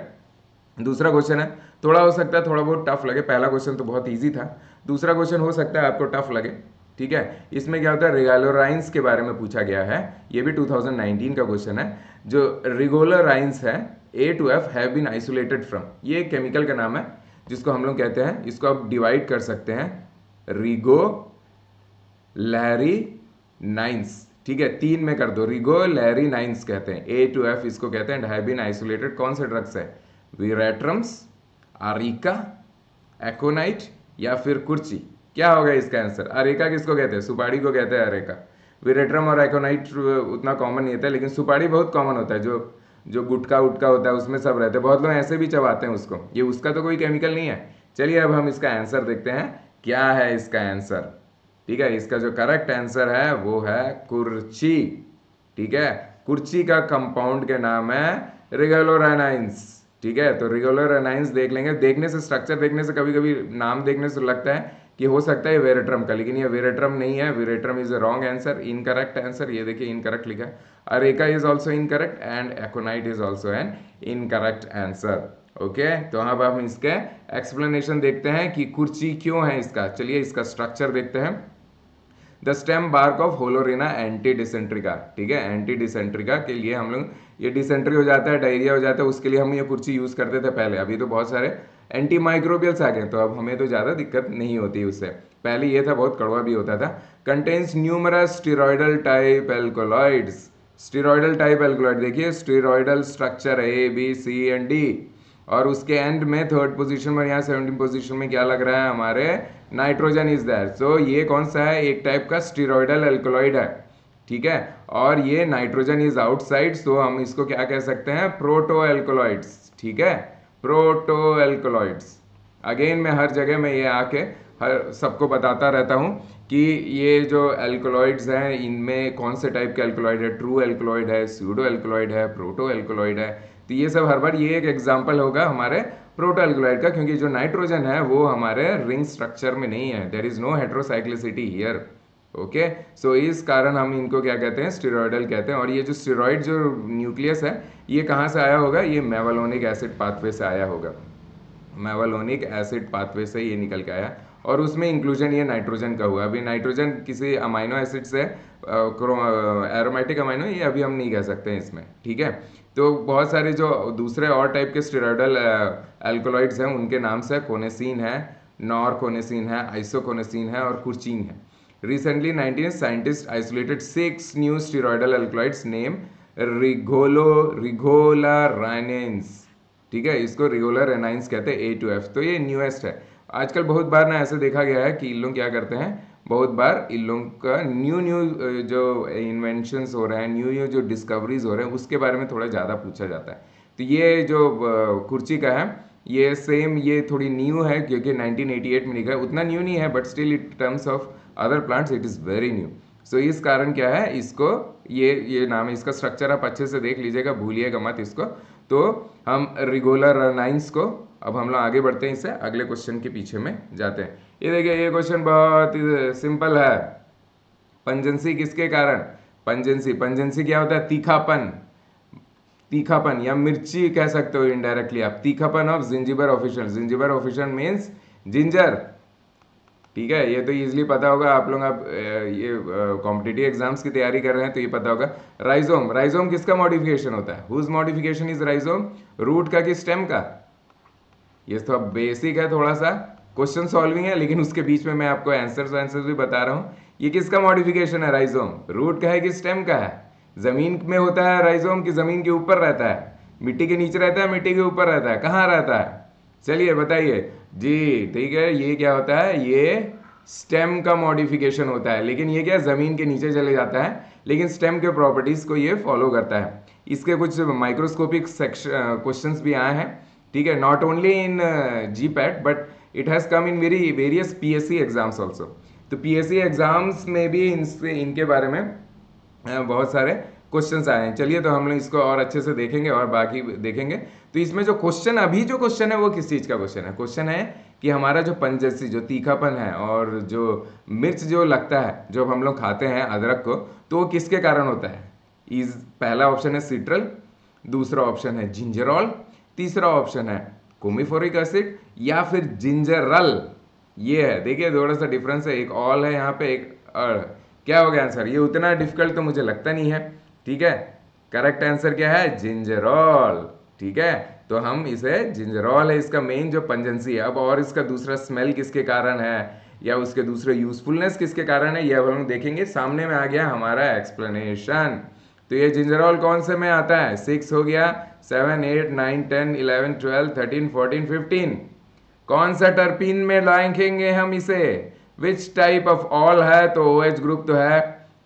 दूसरा क्वेश्चन है, थोड़ा हो सकता है थोड़ा बहुत टफ लगे, पहला क्वेश्चन तो बहुत इजी था, दूसरा क्वेश्चन हो सकता है आपको टफ लगे। ठीक है, इसमें क्या होता है, रिगोलोराइंस के बारे में पूछा गया है, ये भी 2019 का क्वेश्चन है। जो रिगोलोराइंस है A2F have been isolated from, ये एक केमिकल का नाम है जिसको हम लोग कहते हैं, इसको आप डिवाइड कर सकते हैं रिगोलैरिनाइंस। ठीक है, 3 में कर दो, रिगोलैरिनाइंस कहते हैं, A2F इसको कहते हैं, हैव बीन आइसोलेटेड। कौन से ड्रग्स है, विरेट्रम्स, आरिका, एकोनाइट या फिर कुर्ची? क्या होगा इसका आंसर? अरेका किसको कहते हैं, सुपारी को कहते हैं अरेका। विरेट्रम और एकोनाइट उतना कॉमन नहीं होता है, लेकिन सुपारी बहुत कॉमन होता है, जो गुटका उटका होता है उसमें सब रहते हैं, बहुत लोग ऐसे भी चबाते हैं उसको, ये उसका तो कोई केमिकल नहीं है। चलिए अब हम इसका आंसर देखते हैं, क्या है इसका आंसर। ठीक है, इसका जो करेक्ट आंसर है वो है कुर्ची। ठीक है, कुर्ची का कंपाउंड के नाम है रिगोलोराइनाइंस। ठीक है, तो रिगोलोराइनाइंस देख लेंगे, देखने से, स्ट्रक्चर देखने से, कभी कभी नाम देखने से लगता है कि हो सकता है वेरेट्रम का, लेकिन ये वेरेट्रम नहीं है, veratrum is a wrong answer, incorrect answer. ये देखिए इनकरेक्ट लिखा है, areca is also incorrect and एकोनाइट is also an incorrect answer. Okay, तो अब हम इसके एक्सप्लेनेशन देखते हैं कि कुर्ची क्यों है इसका। चलिए इसका स्ट्रक्चर देखते हैं। The stem bark of holarrhena anti dysenterica. ठीक है, एंटी डिसेंट्रिका के लिए हम लोग, ये डिसेंट्री हो जाता है, डायरिया हो जाता है, उसके लिए हम ये कुर्ची यूज करते थे पहले, अभी तो बहुत सारे एंटी माइक्रोबियल्स आ गए, तो अब हमें तो ज़्यादा दिक्कत नहीं होती उससे, पहले ये था बहुत कड़वा भी होता था। Contains numerous steroidal type alkaloids. Steroidal type alkaloid देखिए, steroidal structure A B C and D, और उसके एंड में थर्ड पोजीशन में, यहाँ 17 पोजीशन में क्या लग रहा है हमारे, नाइट्रोजन इज देयर। सो ये कौन सा है, एक टाइप का स्टेरॉयडल एल्कोलॉइड है। ठीक है, और ये नाइट्रोजन इज आउटसाइड, सो हम इसको क्या कह सकते हैं, प्रोटो एल्कोलॉइड्स। ठीक है, प्रोटो एल्कोलॉइड्स। अगेन मैं हर जगह में ये आके हर सबको बताता रहता हूँ कि ये जो एल्कोलॉइड्स हैं इनमें कौन से टाइप के एल्कोलॉइड है, ट्रू एल्कोलॉइड है, स्यूडो एल्कोलॉइड है, प्रोटो एल्कोलॉइड है। तो ये सब हर बार, ये एक एग्जांपल होगा हमारे प्रोटो एल्कोलॉइड का, क्योंकि जो नाइट्रोजन है वो हमारे रिंग स्ट्रक्चर में नहीं है, there is no heterocyclicity here. Okay, so इस कारण हम इनको क्या कहते हैं, स्टेरॉयडल कहते हैं। और ये जो स्टेरॉयड जो न्यूक्लियस है, ये कहाँ से आया होगा, ये मेवालोनिक एसिड पाथवे से आया होगा, मेवालोनिक एसिड पाथवे से ये निकल के आया, और उसमें इंक्लूजन ये नाइट्रोजन का हुआ। अभी नाइट्रोजन किसी अमाइनो एसिड से, एरोमेटिक अमाइनो, ये अभी हम नहीं कह सकते हैं इसमें। ठीक है, तो बहुत सारे जो दूसरे और टाइप के स्टेरॉयडल एल्कोलॉइड्स हैं उनके नाम से कोनेसिन है, नॉरकोनेसिन है, आइसोकोनेसिन है और कुर्चीन है। Recently, 19 scientists isolated 6 new steroidal alkaloids named rigolarainins। ठीक है, इसको रिगोलराइनाइंस कहते हैं, A2F। तो ये न्यूएस्ट है। आजकल बहुत बार ना ऐसे देखा गया है कि इन लोग क्या करते हैं, बहुत बार इन लोग का न्यू जो इन्वेंशंस हो रहे हैं, न्यू जो डिस्कवरीज हो रहे हैं, उसके बारे में थोड़ा ज़्यादा पूछा जाता है। तो ये जो कुर्ची का है, ये सेम, ये थोड़ी न्यू है क्योंकि 1988 में लिखा है, उतना न्यू नहीं है, but still in terms of other plants it is very new. So इस कारण क्या है, इसको ये नाम है, इसका स्ट्रक्चर आप अच्छे से देख लीजिएगा, भूलिएगा मत इसको। तो हम रिगोलराइनाइंस को, अब हम लोग आगे बढ़ते हैं, इससे अगले क्वेश्चन के पीछे में जाते हैं। ये देखिए, ये क्वेश्चन बहुत सिंपल है। पंजेंसी किसके कारण, पंजेंसी क्या होता है, तीखापन, तीखापन या मिर्ची कह सकते हो इनडायरेक्टली आप, तीखापन of zingiber official. Zingiber official means ginger. ठीक है, ये तो इजीली पता होगा आप लोग, आप ये कॉम्पिटिटिव एग्जाम्स की तैयारी कर रहे हैं तो ये पता होगा। राइजोम, राइजोम किसका मॉडिफिकेशन होता है, whose modification is rhizome, root का कि स्टेम का? ये तो बेसिक है, थोड़ा सा क्वेश्चन सॉल्विंग है, लेकिन उसके बीच में मैं आपको आंसर्स भी बता रहा हूँ। ये किसका मॉडिफिकेशन है राइजोम, रूट का है कि स्टेम का है? जमीन में होता है राइजोम की जमीन के ऊपर रहता है, मिट्टी के नीचे रहता है, मिट्टी के ऊपर रहता है, कहाँ रहता है? चलिए बताइए जी। ठीक है, ये क्या होता है, ये स्टेम का मॉडिफिकेशन होता है, लेकिन ये क्या जमीन के नीचे चले जाता है, लेकिन स्टेम के प्रॉपर्टीज को ये फॉलो करता है। इसके कुछ माइक्रोस्कोपिक क्वेश्चंस भी आए हैं। ठीक है, not only in GPAT but it has come in various PSC exams also. तो PSC एग्जाम्स में भी इनके बारे में बहुत सारे क्वेश्चंस आए हैं। चलिए तो हम लोग इसको और अच्छे से देखेंगे और बाकी देखेंगे। तो इसमें जो क्वेश्चन अभी जो क्वेश्चन है वो किस चीज़ का क्वेश्चन है? क्वेश्चन है कि हमारा जो पंजसी जो तीखापन है और जो मिर्च जो लगता है जब हम लोग खाते हैं अदरक को, तो वो किसके कारण होता है? इस पहला ऑप्शन है सिट्रल, दूसरा ऑप्शन है जिंजरॉल, तीसरा ऑप्शन है कोमिफोरिक एसिड या फिर जिंजरल। ये है, देखिए थोड़ा सा डिफरेंस है, एक ऑल है यहाँ पे, एक क्या हो गया आंसर? ये उतना डिफिकल्ट तो मुझे लगता नहीं है। ठीक है, करेक्ट आंसर क्या है? जिंजरॉल। ठीक है, तो हम इसे जिंजरॉल है इसका मेन जो पंजेंसी है। अब और इसका दूसरा स्मेल किसके कारण है या उसके दूसरे यूजफुलनेस किसके कारण है, ये अब हम देखेंगे। सामने में आ गया हमारा एक्सप्लेनेशन। तो ये जिंजरॉल कौन से में आता है? 6 हो गया, 7, 8, 9, 10, 11, 12, 13, 14, 15। कौन सा टर्पीन में लाएंगे हम इसे? विच टाइप ऑफ ऑल है तो OH ग्रुप तो है,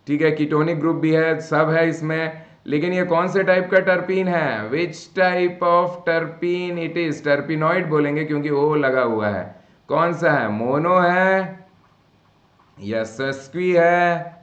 ठीक है, कीटोनिक ग्रुप भी है, सब है इसमें, लेकिन ये कौन से टाइप का टर्पीन है? Which type of terpene it is? Terpenoid बोलेंगे क्योंकि O लगा हुआ है। कौन सा है? मोनो है या सेस्क्वी है?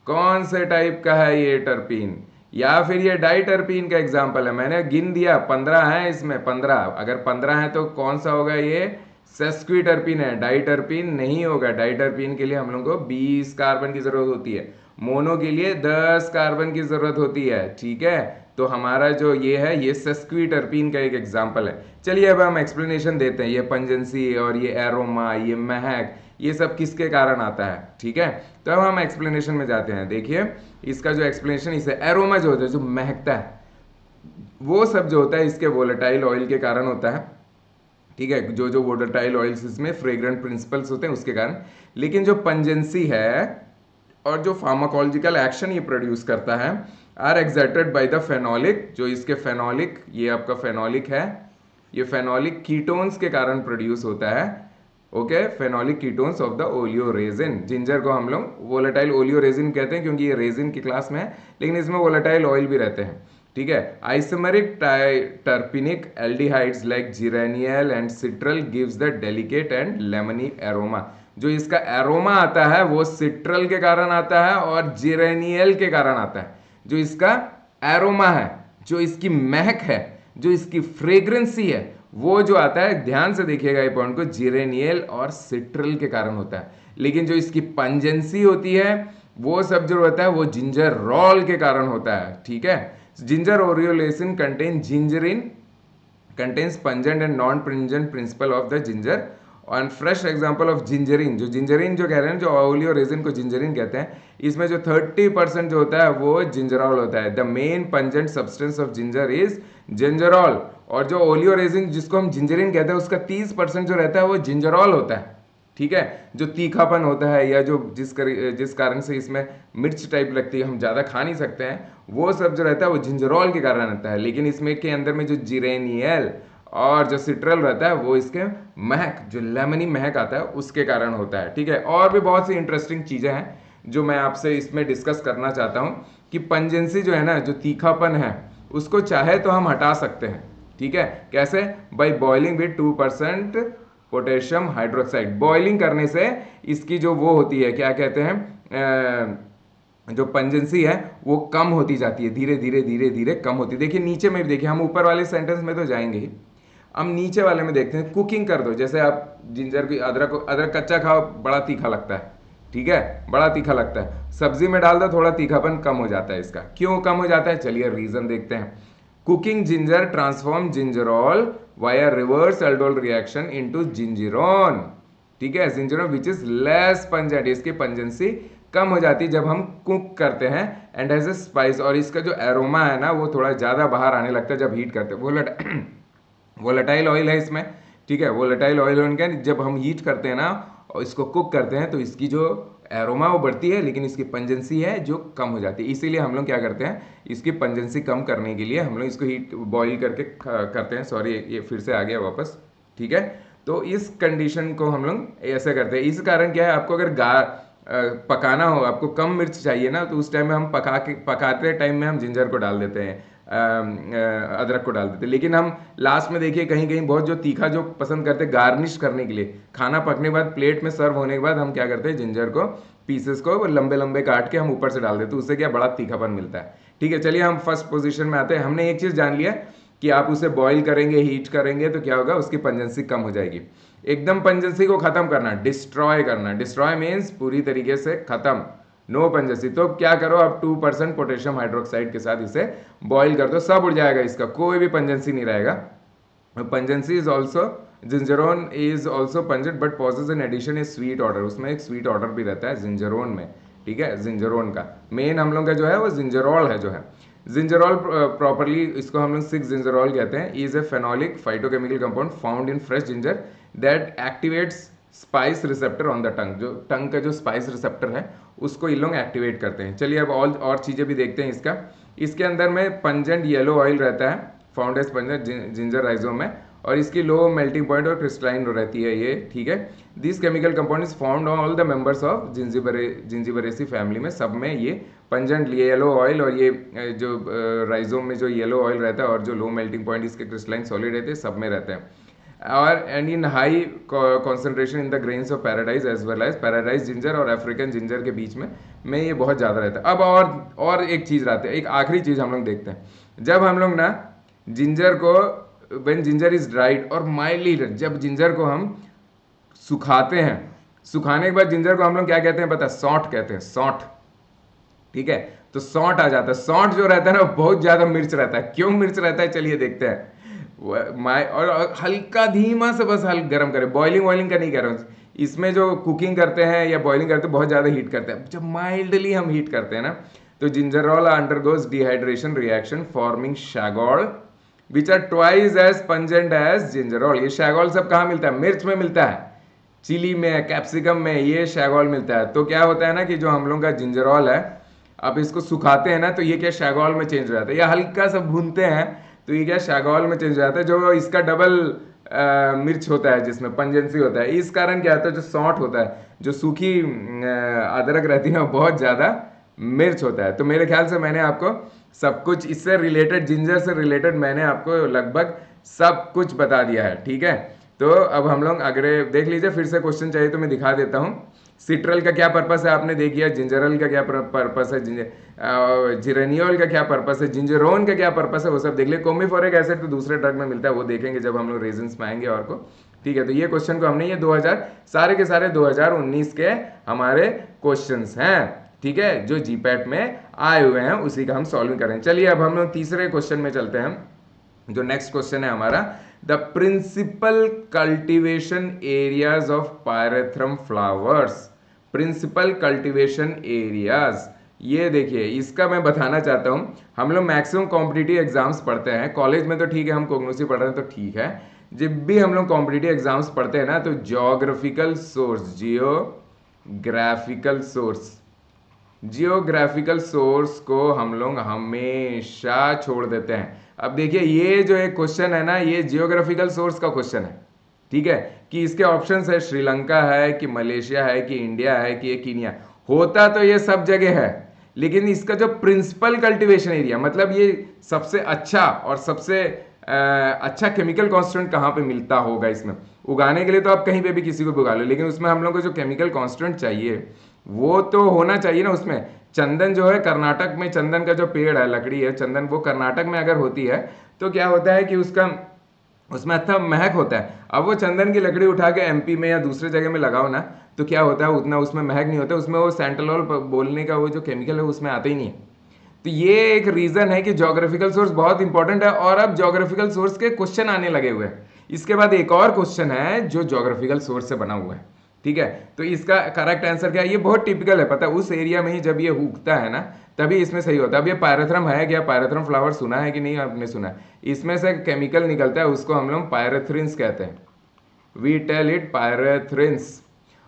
कौन से टाइप का है ये टर्पीन? या फिर ये डाइटर्पीन का एग्जाम्पल है? मैंने गिन दिया 15 है इसमें, 15। अगर 15 है तो कौन सा होगा ये? सेस्क्विटर्पीन है, डाइटर्पीन नहीं होगा। डाइटर्पीन के लिए हम लोग को 20 कार्बन की जरूरत होती है, मोनो के लिए 10 कार्बन की जरूरत होती है। ठीक है, तो हमारा जो ये है ये सेस्क्विटर्पीन का एक एग्जाम्पल है। चलिए अब हम एक्सप्लेनेशन देते हैं। ये पंजेंसी और ये एरोमा, ये महक, ये सब किसके कारण आता है? ठीक है, तो अब हम एक्सप्लेनेशन में जाते हैं। देखिए इसका जो एक्सप्लेनेशन, इसे एरोमा जो होता है, जो महकता है, वो सब जो होता है इसके वोलेटाइल ऑयल के कारण होता है। ठीक है, जो जो वोलेटाइल ऑयल्स इसमें फ्रेग्रेंट प्रिंसिपल्स होते हैं उसके कारण। लेकिन जो पंजेंसी है और जो फार्माकोलॉजिकल एक्शन ये प्रोड्यूस करता है are excited by the phenolic, जो इसके फेनोलिक, ये आपका फेनोलिक है, ये फेनोलिक कीटोन्स के कारण प्रोड्यूस होता है। Okay, phenolic ketones of the oleoresin. Ginger को हम लोग वोलेटाइल ओलियोरेजिन कहते हैं क्योंकि ये रेजिन की क्लास में है, लेकिन इसमें वोलेटाइल ऑयल भी रहते हैं। ठीक है, isomeric terpenic aldehydes like geranial and citral gives the delicate and lemony aroma. जो इसका एरोमा आता है वो सिट्रल के कारण आता है और जिरेनियल के कारण आता है। जो इसका एरोमा है, जो इसकी महक है, जो इसकी फ्रेग्रेंसी है, वो जो आता है, ध्यान से देखिएगा ये पॉइंट को, जिरेनियल और सिट्रल के कारण होता है। लेकिन जो इसकी पंजेंसी होती है वो सब जो होता है वो जिंजरॉल के कारण होता है। ठीक है, ginger oleoresin contain gingerin, contains pungent and non-pungent principle of the ginger and fresh example of gingerin। जो जिंजरिन जो कह रहे हैं, जो ओलियो रेजिन को जिंजरिन कहते हैं, इसमें जो 30% जो होता है वो जिंजरॉल होता है। The main pungent substance of ginger is gingerol. और जो ओलियो रेजिन जिसको हम जिंजरिन कहते हैं उसका 30% जो रहता है वो जिंजरॉल होता है। ठीक है, जो तीखापन होता है या जो जिस कारण से इसमें मिर्च टाइप लगती है, हम ज़्यादा खा नहीं सकते हैं, वो सब जो रहता है वो जिंजरॉल के कारण रहता है। लेकिन इसमें के अंदर में जो जिरेनियल और जो सिट्रल रहता है वो इसके महक, जो लेमनी महक आता है उसके कारण होता है। ठीक है, और भी बहुत सी इंटरेस्टिंग चीज़ें हैं जो मैं आपसे इसमें डिस्कस करना चाहता हूँ कि पंजेंसी जो है ना, जो तीखापन है, उसको चाहे तो हम हटा सकते हैं। ठीक है, कैसे? By boiling with 2% potassium hydroxide. Boiling करने से इसकी जो वो होती है, क्या कहते हैं, जो पंजेंसी है वो कम होती जाती है, धीरे धीरे धीरे धीरे कम होती है। देखिए नीचे में भी देखिए, हम ऊपर वाले सेंटेंस में तो जाएंगे ही, हम नीचे वाले में देखते हैं। कुकिंग कर दो, जैसे आप जिंजर की अदरक कच्चा खाओ, बड़ा तीखा लगता है। ठीक है, बड़ा तीखा लगता है, सब्जी में डाल दो, थोड़ा तीखापन कम हो जाता है इसका। क्यों कम हो जाता है? चलिए रीजन देखते हैं। Cooking ginger transform gingerol via reverse aldol reaction into zingerone. ठीक है, zingerone which is less pungent, इसकी पंजेंसी कम हो जाती है जब हम कुक करते हैं। एंड हैज ए स्पाइस, और इसका जो एरोमा है ना वो थोड़ा ज़्यादा बाहर आने लगता है जब हीट करते हैं। वोलेटाइल ऑयल है इसमें। ठीक है, वोलेटाइल ऑयल उनका जब हम हीट करते हैं ना और इसको कुक करते हैं तो इसकी जो एरोमा वो बढ़ती है, लेकिन इसकी पंजेंसी है जो कम हो जाती है। इसीलिए हम लोग क्या करते हैं, इसकी पंजेंसी कम करने के लिए हम लोग इसको हीट बॉईल करके करते हैं। सॉरी, ये फिर से आ गया वापस। ठीक है, तो इस कंडीशन को हम लोग ऐसे करते हैं। इस कारण क्या है, आपको अगर पकाना हो, आपको कम मिर्च चाहिए ना, तो उस टाइम में हम पकाते टाइम में हम जिंजर को डाल देते हैं। अदरक को डाल देते। लेकिन हम लास्ट में देखिए कहीं कहीं बहुत जो तीखा जो पसंद करते गार्निश करने के लिए, खाना पकने के बाद प्लेट में सर्व होने के बाद हम क्या करते हैं, जिंजर को पीसेस को लंबे लंबे काट के हम ऊपर से डाल देते, उससे क्या बड़ा तीखापन मिलता है। ठीक है, चलिए हम फर्स्ट पोजीशन में आते हैं। हमने एक चीज़ जान लिया कि आप उसे बॉईल करेंगे, हीट करेंगे तो क्या होगा, उसकी पंजेंसी कम हो जाएगी। एकदम पंजेंसी को खत्म करना, डिस्ट्रॉय करना, डिस्ट्रॉय मीन्स पूरी तरीके से खत्म, नो पंजेंसी। तो क्या करो, आप 2% पोटेशियम हाइड्रोक्साइड के साथ इसे बॉईल कर दो, सब उड़ जाएगा, इसका कोई भी पंजेंसी नहीं रहेगा। Pungency is also, zingerone is also pungent but possesses in addition a sweet odour, उसमें एक स्वीट ऑर्डर भी रहता है जिंजरोन में। ठीक है, जिंजरोन का मेन हम लोग का जो है वो जिंजरोल है, जो है जिंजरोल प्रॉपरली इसको हम लोग 6 जिंजरोल कहते हैं, is a phenolic phytochemical compound found in fresh ginger that activates spice receptor on the tongue, जो टंग का जो स्पाइस रिसेप्टर है उसको ये लोग एक्टिवेट करते हैं। चलिए अब और चीज़ें भी देखते हैं इसका। इसके अंदर में पंजेंट येलो ऑयल रहता है, found as pungent ginger rhizome में, और इसकी लो मेल्टिंग पॉइंट और क्रिस्टलाइन रहती है ये। ठीक है, this chemical compound is found on all the members of zingiberaceae family में, सब में ये पंजेंट येलो ऑयल और ये जो राइजोम में जो येलो ऑयल रहता है और जो लो मेल्टिंग पॉइंट इसके क्रिस्टलाइन सॉलिड रहते हैं, सब में रहते हैं। और and in high concentration in the grains of paradise as well as paradise ginger और अफ्रीकन जिंजर के बीच में ये बहुत ज़्यादा रहता है। अब और एक चीज़ रहती है, एक आखिरी चीज़ हम लोग देखते हैं। जब हम लोग ना जिंजर को, व्हेन जिंजर इज ड्राइड और माइल्डली, जब जिंजर को हम सुखाते हैं, सुखाने के बाद जिंजर को हम लोग क्या कहते हैं पता है, सौंठ कहते हैं, सौंठ। ठीक है, तो सौंठ आ जाता है। सौंठ जो रहता है ना बहुत ज़्यादा मिर्च रहता है। क्यों मिर्च रहता है, चलिए देखते हैं। और हल्का धीमा से बस हल्का गर्म करें, बॉइलिंग वॉइलिंग का नहीं कह रहा हूँ। इसमें जो कुकिंग करते हैं या बॉइलिंग करते हैं बहुत ज़्यादा हीट करते हैं, जब माइल्डली हम हीट करते हैं ना तो gingerol undergoes dehydration reaction forming shogaol which are twice as pungent as gingerol. ये शैगोल सब कहाँ मिलता है, मिर्च में मिलता है, चिली में, कैप्सिकम में ये शैगोल मिलता है। तो क्या होता है ना कि जो हम लोग का जिंजरोल है, अब इसको सुखाते हैं ना तो ये क्या शैगोल में चेंज हो जाता है, या हल्का सा भूनते हैं तो ये क्या शैगोल में चेंज हो जाता है, जो इसका डबल मिर्च होता है जिसमें पंजेंसी होता है। इस कारण क्या होता है, जो सौंठ होता है, जो सूखी अदरक रहती है बहुत ज़्यादा मिर्च होता है। तो मेरे ख्याल से मैंने आपको सब कुछ इससे रिलेटेड, जिंजर से रिलेटेड मैंने आपको लगभग सब कुछ बता दिया है। ठीक है, तो अब हम लोग अगले देख लीजिए, फिर से क्वेश्चन चाहिए तो मैं दिखा देता हूँ। सिट्रल का क्या पर्पस है आपने देख लिया, जिंजरल का क्या पर्पस है, जिरेनियोल का क्या पर्पस है, जिंजरोन का क्या पर्पस है, वो सब देख लिया। कोमिफोरिक एसिड तो दूसरे ड्रग में मिलता है, वो देखेंगे जब हम लोग रेजन्स में आएंगे और को। ठीक है, तो ये क्वेश्चन को हमने, ये 2000 सारे के सारे 2019 के हमारे क्वेश्चंस हैं। ठीक है, जो जीपैट में आए हुए हैं उसी का हम सॉल्विंग करें। चलिए अब हम लोग तीसरे क्वेश्चन में चलते हैं। जो नेक्स्ट क्वेश्चन है हमारा, the principal cultivation areas of pyrethrum flowers, principal cultivation areas. ये देखिए, इसका मैं बताना चाहता हूँ। हम लोग मैक्सिमम कॉम्पिटिटिव एग्जाम्स पढ़ते हैं कॉलेज में, तो ठीक है हम कोग्नोसी पढ़ रहे हैं तो ठीक है। जब भी हम लोग कॉम्पिटिटिव एग्जाम्स पढ़ते हैं ना तो जियोग्राफिकल सोर्स, जियोग्राफिकल सोर्स को हम लोग हमेशा छोड़ देते हैं। अब देखिए, ये जो एक क्वेश्चन है ना, ये जियोग्राफिकल सोर्स का क्वेश्चन है। ठीक है, कि इसके ऑप्शंस है श्रीलंका है कि मलेशिया है कि इंडिया है कि ये कीनिया, होता तो ये सब जगह है, लेकिन इसका जो प्रिंसिपल कल्टीवेशन एरिया, मतलब ये सबसे अच्छा और सबसे अच्छा केमिकल कॉन्स्टेंट कहाँ पे मिलता होगा इसमें उगाने के लिए, तो आप कहीं पे भी किसी को भी उगा लो, लेकिन उसमें हम लोग को जो केमिकल कॉन्स्टेंट चाहिए वो तो होना चाहिए ना। उसमें चंदन जो है, कर्नाटक में चंदन का जो पेड़ है, लकड़ी है चंदन, वो कर्नाटक में अगर होती है तो क्या होता है कि उसमें अच्छा महक होता है। अब वो चंदन की लकड़ी उठा के एमपी में या दूसरे जगह में लगाओ ना तो क्या होता है, उतना उसमें महक नहीं होता, उसमें वो सेंट्रोल बोलने का वो जो केमिकल है उसमें आता ही नहीं है। तो ये एक रीजन है कि ज्योग्राफिकल सोर्स बहुत इंपॉर्टेंट है, और अब ज्योग्राफिकल सोर्स के क्वेश्चन आने लगे हुए हैं। इसके बाद एक और क्वेश्चन है जो ज्योग्राफिकल सोर्स से बना हुआ है। ठीक है, तो इसका करेक्ट आंसर क्या है, ये बहुत टिपिकल है, पता है उस एरिया में ही जब ये उगता है ना तभी इसमें सही होता है। अब ये पायरेथ्रम है क्या, पायरेथ्रम फ्लावर सुना है कि नहीं आपने सुना है, इसमें से केमिकल निकलता है, उसको हम लोग पायरेथ्रिन्स कहते हैं, वी टेल इट पायरेथ्रिन्स।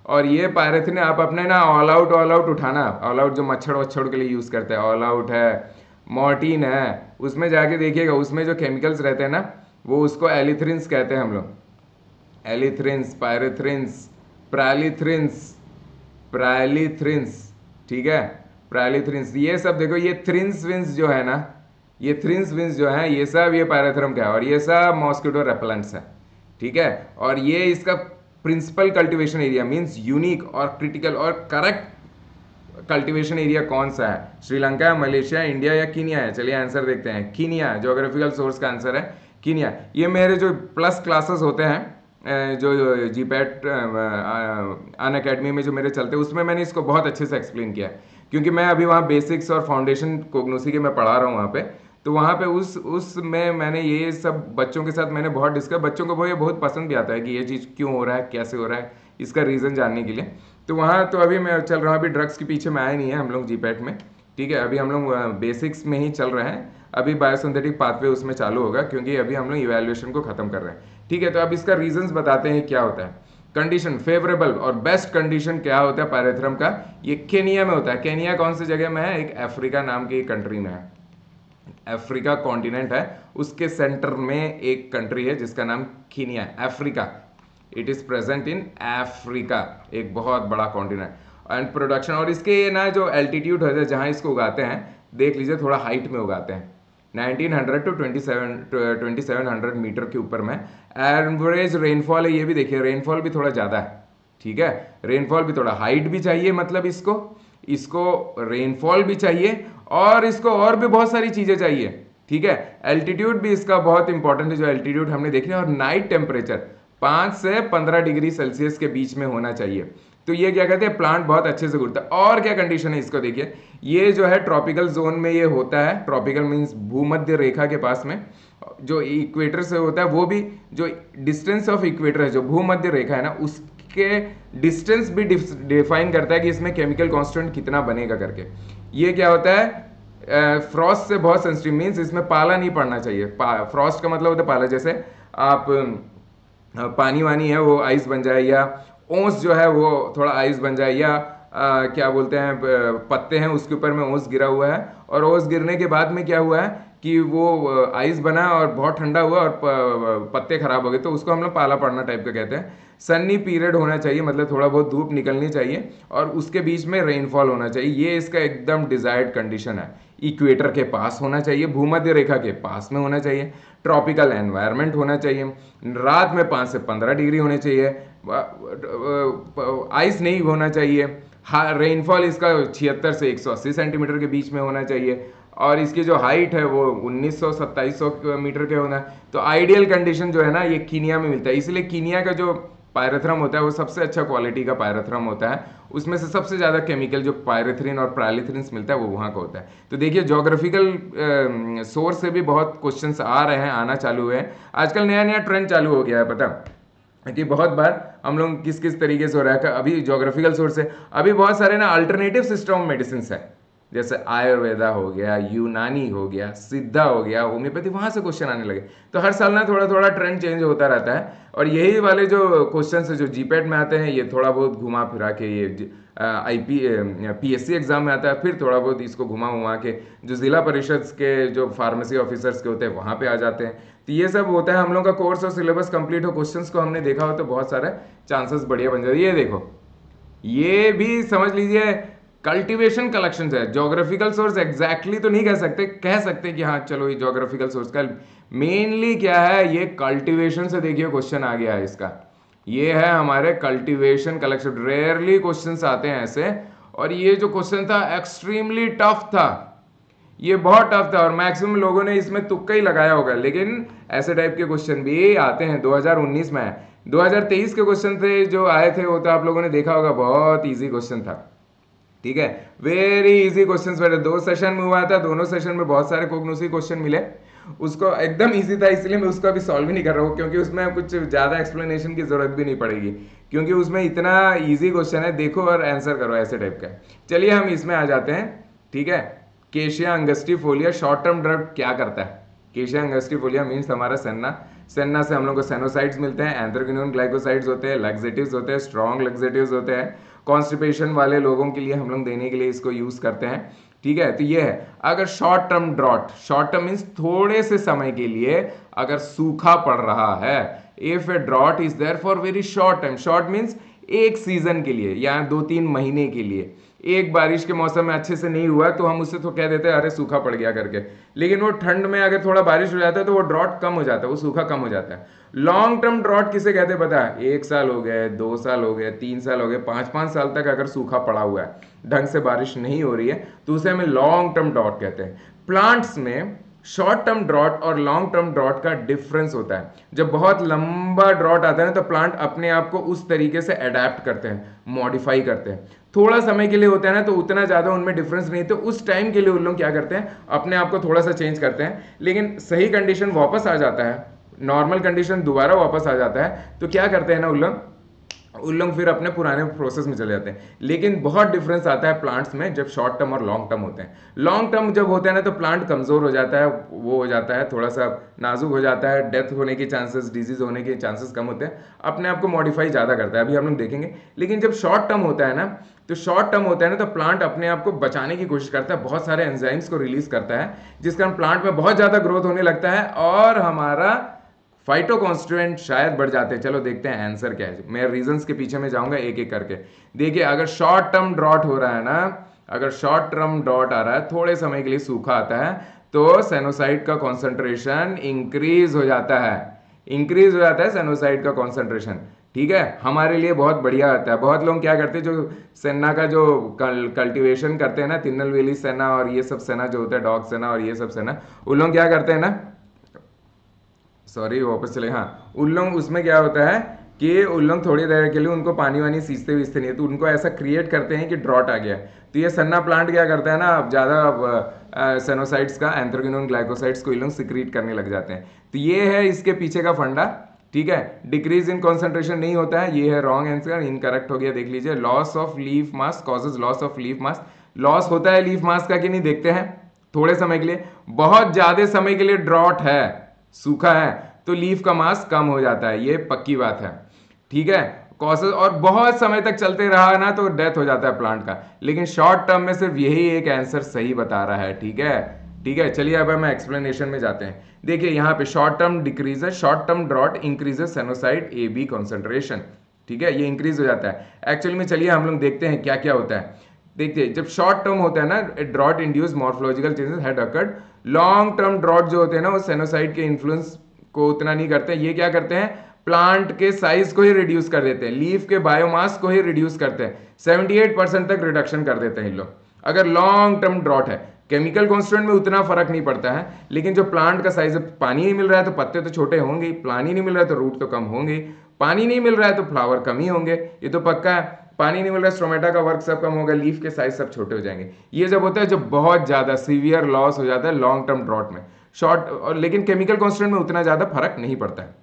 और ये पायरेथ्रिन आप अपने ना ऑल आउट उठाना, ऑल आउट जो मच्छर वच्छर के लिए यूज़ करते हैं, ऑल आउट है, मॉर्टिन है, उसमें जाके देखिएगा उसमें जो केमिकल्स रहते हैं ना वो उसको एलिथ्रिन्स कहते हैं हम लोग, एलिथ्रिन्स, पायरेथ्रिन्स, प्रायलीथ्रिन्स। ठीक है, प्रायलीथ्रिन्स, ये सब देखो, ये थ्रिन्स विन्स जो है ना, ये थ्रिन्स विंस जो है ये सब ये पायरेथ्रम का है, और ये सब मॉस्किटो रेपेलेंट्स है, ठीक है। और ये इसका principal cultivation area means unique और क्रिटिकल और करेक्ट कल्टीवेशन एरिया कौन सा है, श्रीलंका, मलेशिया, इंडिया या कीनिया है? चलिए आंसर देखते हैं, कीनिया। ज्योग्राफिकल सोर्स का आंसर है कीनिया। ये मेरे जो प्लस क्लासेस होते हैं जो जीपैट अन अकेडमी में जो मेरे चलते हैं उसमें मैंने इसको बहुत अच्छे से एक्सप्लेन किया है, क्योंकि मैं अभी वहाँ बेसिक्स और फाउंडेशन कोग्नोसी के मैं पढ़ा रहा हूँ वहाँ पे। तो वहाँ पे उसमें मैंने ये सब बच्चों के साथ मैंने बहुत डिस्कस, बच्चों को वो ये बहुत पसंद भी आता है कि ये चीज़ क्यों हो रहा है, कैसे हो रहा है, इसका रीज़न जानने के लिए। तो वहाँ तो अभी मैं चल रहा हूँ, अभी ड्रग्स के पीछे में आए नहीं है हम लोग जीपैट में, ठीक है। अभी हम लोग बेसिक्स में ही चल रहे हैं, अभी बायोसिंथेटिक पाथवे उसमें चालू होगा, क्योंकि अभी हम लोग इवैल्यूएशन को खत्म कर रहे हैं, ठीक है। तो अब इसका रीजंस बताते हैं क्या होता है। कंडीशन फेवरेबल और बेस्ट कंडीशन क्या होता है पायरेथ्रम का, ये केनिया में होता है। केनिया कौन सी जगह में है? एक अफ्रीका नाम की कंट्री में है, अफ्रीका कॉन्टिनेंट है, उसके सेंटर में एक कंट्री है जिसका नाम Kenya, Africa. It is present in Africa, एक बहुत बड़ा कॉन्टिनेंट। एंड प्रोडक्शन और इसके ना जो एल्टीट्यूड है जहाँ इसको उगाते हैं, देख लीजिए थोड़ा हाइट में उगाते हैं, 1900 टू 2700 मीटर के ऊपर में। एवरेज रेनफॉल है, ये भी देखिए रेनफॉल भी थोड़ा ज़्यादा है, ठीक है। रेनफॉल भी थोड़ा, हाइट भी चाहिए, मतलब इसको रेनफॉल भी चाहिए और इसको और भी बहुत सारी चीज़ें चाहिए, ठीक है। एल्टीट्यूड भी इसका बहुत इंपॉर्टेंट है, जो एल्टीट्यूड हमने देखे, और नाइट टेम्परेचर 5 से 15 डिग्री सेल्सियस के बीच में होना चाहिए। तो ये क्या कहते हैं, प्लांट बहुत अच्छे से उगता है। और क्या कंडीशन है इसको देखिए, ये जो है ट्रॉपिकल जोन में ये होता है, ट्रॉपिकल मींस भूमध्य रेखा के पास में, जो इक्वेटर से होता है, वो भी जो डिस्टेंस ऑफ इक्वेटर है, जो भूमध्य रेखा है ना, उसके डिस्टेंस भी डिफाइन करता है कि इसमें केमिकल कांस्टेंट कितना बनेगा करके। ये क्या होता है, फ्रॉस्ट से बहुत सेंसिटिव, मीन्स इसमें पाला नहीं पड़ना चाहिए। फ्रॉस्ट का मतलब होता है पाला, जैसे आप पानी वानी है वो आइस बन जाए, या ओस जो है वो थोड़ा आइस बन जाए, या क्या बोलते हैं पत्ते हैं उसके ऊपर में ओस गिरा हुआ है, और ओस गिरने के बाद में क्या हुआ है कि वो आइस बना और बहुत ठंडा हुआ और पत्ते खराब हो गए, तो उसको हम लोग पाला पड़ना टाइप का कहते हैं। सन्नी पीरियड होना चाहिए, मतलब थोड़ा बहुत धूप निकलनी चाहिए, और उसके बीच में रेनफॉल होना चाहिए। ये इसका एकदम डिजायर्ड कंडीशन है। इक्वेटर के पास होना चाहिए, भूमध्य रेखा के पास में होना चाहिए, ट्रॉपिकल एनवायरनमेंट होना चाहिए, रात में 5 से 15 डिग्री होने चाहिए, आइस नहीं होना चाहिए, रेनफॉल इसका 76 से 180 सेंटीमीटर के बीच में होना चाहिए, और इसकी जो हाइट है वो 1900-2700 मीटर के होना है। तो आइडियल कंडीशन जो है ना, ये कीनिया में मिलता है, इसलिए कीनिया का जो पायरेथ्रम होता है वो सबसे अच्छा क्वालिटी का पायरेथ्रम होता है, उसमें से सबसे ज़्यादा केमिकल जो पायरेथ्रिन और प्रायलिथ्रिन्स मिलता है वो वहाँ का होता है। तो देखिए ज्योग्राफिकल सोर्स से भी बहुत क्वेश्चंस आ रहे हैं, आना चालू हुए हैं। आजकल नया नया ट्रेंड चालू हो गया है, पता कि बहुत बार हम लोग किस किस तरीके से हो रहा है, अभी ज्योग्राफिकल सोर्स है, अभी बहुत सारे ना अल्टरनेटिव सिस्टम ऑफ मेडिसिन है, जैसे आयुर्वेदा हो गया, यूनानी हो गया, सिद्धा हो गया, होम्योपैथी, वहाँ से क्वेश्चन आने लगे। तो हर साल ना थोड़ा थोड़ा ट्रेंड चेंज होता रहता है, और यही वाले जो क्वेश्चन है जो जीपैट में आते हैं, ये थोड़ा बहुत घुमा फिरा के ये PSC एग्जाम में आता है, फिर थोड़ा बहुत इसको घुमा उमा के जो जिला परिषद के जो फार्मेसी ऑफिसर्स के होते हैं वहाँ पे आ जाते हैं। तो ये सब होता है, हम लोग का कोर्स और सिलेबस कंप्लीट हो, क्वेश्चंस को हमने देखा हो तो बहुत सारे चांसेस बढ़िया बन जाते हैं। ये देखो, ये भी समझ लीजिए कल्टीवेशन कलेक्शन है, ज्योग्राफिकल सोर्स एग्जैक्टली तो नहीं कह सकते कि हाँ चलो ये ज्योग्राफिकल सोर्स का मेनली क्या है, ये कल्टीवेशन से देखिए क्वेश्चन आ गया है इसका। ये है हमारे कल्टीवेशन कलेक्शन, रेयरली क्वेश्चंस आते हैं ऐसे, और ये जो क्वेश्चन था एक्सट्रीमली टफ था, ये बहुत टफ था, और मैक्सिमम लोगों ने इसमें तुक्का ही लगाया होगा, लेकिन ऐसे टाइप के क्वेश्चन भी आते हैं। 2019 में 2023 के क्वेश्चन थे जो आए थे, वो तो आप लोगों ने देखा होगा, बहुत ईजी क्वेश्चन था, ठीक है, वेरी इजी क्वेश्चंस मेरे 2 सेशन में हुआ था, दोनों सेशन में बहुत सारे कोग्नोसी क्वेश्चन मिले, उसको एकदम इजी था, इसलिए मैं उसको अभी सॉल्व ही नहीं कर रहा हूँ, क्योंकि उसमें कुछ ज़्यादा एक्सप्लेनेशन की जरूरत भी नहीं पड़ेगी, क्योंकि उसमें इतना इजी क्वेश्चन है, देखो और आंसर करो, ऐसे टाइप का। चलिए हम इसमें आ जाते हैं, ठीक है। केशिया अंगस्टिफोलिया शॉर्ट टर्म ड्रग क्या करता है? केशिया अंगस्टिफोलिया मीन्स हमारा सेन्ना से हम लोग को सेनोसाइड्स मिलते हैं, एंथ्राक्विनोन ग्लाइकोसाइड्स होते हैं, लैक्सेटिव्स होते हैं, स्ट्रॉन्ग लैक्सेटिव्स होते हैं, कॉन्स्टिपेशन वाले लोगों के लिए हम लोग देने के लिए इसको यूज करते हैं, ठीक है। तो ये है, अगर short term drought, short term means थोड़े से समय के लिए अगर सूखा पड़ रहा है, if a drought is there for very short time, short means एक सीजन के लिए या 2-3 महीने के लिए। एक बारिश के मौसम में अच्छे से नहीं हुआ तो हम उससे तो कह देते हैं अरे सूखा पड़ गया करके, लेकिन वो ठंड में अगर थोड़ा बारिश हो जाता है तो वो ड्रॉट कम हो जाता है, वो सूखा कम हो जाता है। लॉन्ग टर्म ड्रॉट किसे कहते हैं पता है? 1 साल हो गए, 2 साल हो गए, 3 साल हो गए, 5-5 साल तक अगर सूखा पड़ा हुआ है, ढंग से बारिश नहीं हो रही है, तो उसे हमें लॉन्ग टर्म ड्रॉट कहते हैं। प्लांट्स में शॉर्ट टर्म ड्रॉट और लॉन्ग टर्म ड्रॉट का डिफरेंस होता है। जब बहुत लंबा ड्रॉट आता है ना, तो प्लांट अपने आप को उस तरीके से अडेप्ट करते हैं, मॉडिफाई करते हैं। थोड़ा समय के लिए होता है ना, तो उतना ज़्यादा उनमें डिफरेंस नहीं, तो उस टाइम के लिए उन लोग क्या करते हैं, अपने आप को थोड़ा सा चेंज करते हैं, लेकिन सही कंडीशन वापस आ जाता है, नॉर्मल कंडीशन दोबारा वापस आ जाता है, तो क्या करते हैं ना उन लोग फिर अपने पुराने प्रोसेस में चले जाते हैं। लेकिन बहुत डिफरेंस आता है प्लांट्स में जब शॉर्ट टर्म और लॉन्ग टर्म होते हैं। लॉन्ग टर्म जब होते हैं ना, तो प्लांट कमज़ोर हो जाता है, वो हो जाता है, थोड़ा सा नाजुक हो जाता है, डेथ होने के चांसेस, डिजीज होने के चांसेस कम होते हैं, अपने आप को मॉडिफाई ज़्यादा करता है, अभी हम लोग देखेंगे। लेकिन जब शॉर्ट टर्म होता है ना, तो प्लांट अपने आप को बचाने की कोशिश करता है, बहुत सारे एंजाइम्स को रिलीज करता है, जिस कारण प्लांट में बहुत ज़्यादा ग्रोथ होने लगता है और हमारा फाइटोकॉन्स्टिट्यूएंट शायद बढ़ जाते हैं। चलो देखते हैं आंसर क्या है, मैं रीजंस के पीछे में जाऊंगा एक एक करके। देखिए, अगर शॉर्ट टर्म ड्रॉट हो रहा है ना, अगर शॉर्ट टर्म ड्रॉट आ रहा है, थोड़े समय के लिए सूखा आता है, तो सेनोसाइड का कॉन्सेंट्रेशन इंक्रीज हो जाता है, सेनोसाइड का कॉन्सेंट्रेशन। ठीक है, हमारे लिए बहुत बढ़िया आता है। बहुत लोग क्या करते हैं, जो सेना का जो कल्टिवेशन करते हैं ना, तिरुनेलवेली सेना और ये सब सेना जो होता है, डॉग सेना और ये सब सेना, उन लोग क्या करते हैं ना, सॉरी वापस चले, हाँ, उन लोग उसमें क्या होता है कि उन लोग थोड़ी देर के लिए उनको पानी वानी सींचते वींचते नहीं है, तो उनको ऐसा क्रिएट करते हैं कि ड्रॉट आ गया। तो ये सन्ना प्लांट क्या करता है ना, अब ज़्यादा सेनोसाइड्स का, एंथ्राक्विनोन ग्लाइकोसाइड्स को ये लोग सिक्रीट करने लग जाते हैं। तो ये है इसके पीछे का फंडा। ठीक है, डिक्रीज इन कॉन्सेंट्रेशन नहीं होता है, ये है रॉन्ग आंसर, इनकरेक्ट हो गया। देख लीजिए, loss of leaf mass causes loss of leaf mass. Loss होता है लीफ मास का कि नहीं, देखते हैं। थोड़े समय के लिए, बहुत ज्यादा समय के लिए ड्रॉट है, सूखा है, तो लीफ का मास कम हो जाता है, ये पक्की बात है। ठीक है, कॉसेस, और बहुत समय तक चलते रहा ना तो डेथ हो जाता है प्लांट का। लेकिन शॉर्ट टर्म में सिर्फ यही एक आंसर सही बता रहा है। ठीक है, ठीक है, चलिए अब हम एक्सप्लेनेशन में जाते हैं। देखिए यहाँ पे short term decreases, short term drought increases sennoside A B concentration. ठीक है, ये इंक्रीज हो जाता है एक्चुअली में। चलिए हम लोग देखते हैं क्या क्या होता है। देखिए, जब शॉर्ट टर्म होता है ना, drought induce morphological changes had occurred. Long term drought जो होते हैं ना, वो सेनोसाइड के इन्फ्लुएंस को उतना नहीं करते। ये क्या करते हैं, प्लांट के साइज को ही रिड्यूस कर देते हैं, लीफ के बायोमास को ही रिड्यूस करते हैं, 78% तक रिडक्शन कर देते हैं इन लोग, अगर लॉन्ग टर्म ड्रॉट है। केमिकल कॉन्स्टेंट में उतना फर्क नहीं पड़ता है, लेकिन जो प्लांट का साइज, पानी नहीं मिल रहा है तो पत्ते तो छोटे होंगे, पानी नहीं मिल रहा है तो रूट तो कम होंगे, पानी नहीं मिल रहा है तो फ्लावर कम ही होंगे, ये तो पक्का है। पानी नहीं मिल रहा है, स्ट्रोमेटा का वर्क सब कम होगा, लीफ के साइज सब छोटे हो जाएंगे। ये जब होता है जब बहुत ज्यादा सीवियर लॉस हो जाता है लॉन्ग टर्म ड्रॉट में, शॉर्ट, और लेकिन केमिकल कॉन्स्टेंट में उतना ज्यादा फर्क नहीं पड़ता है।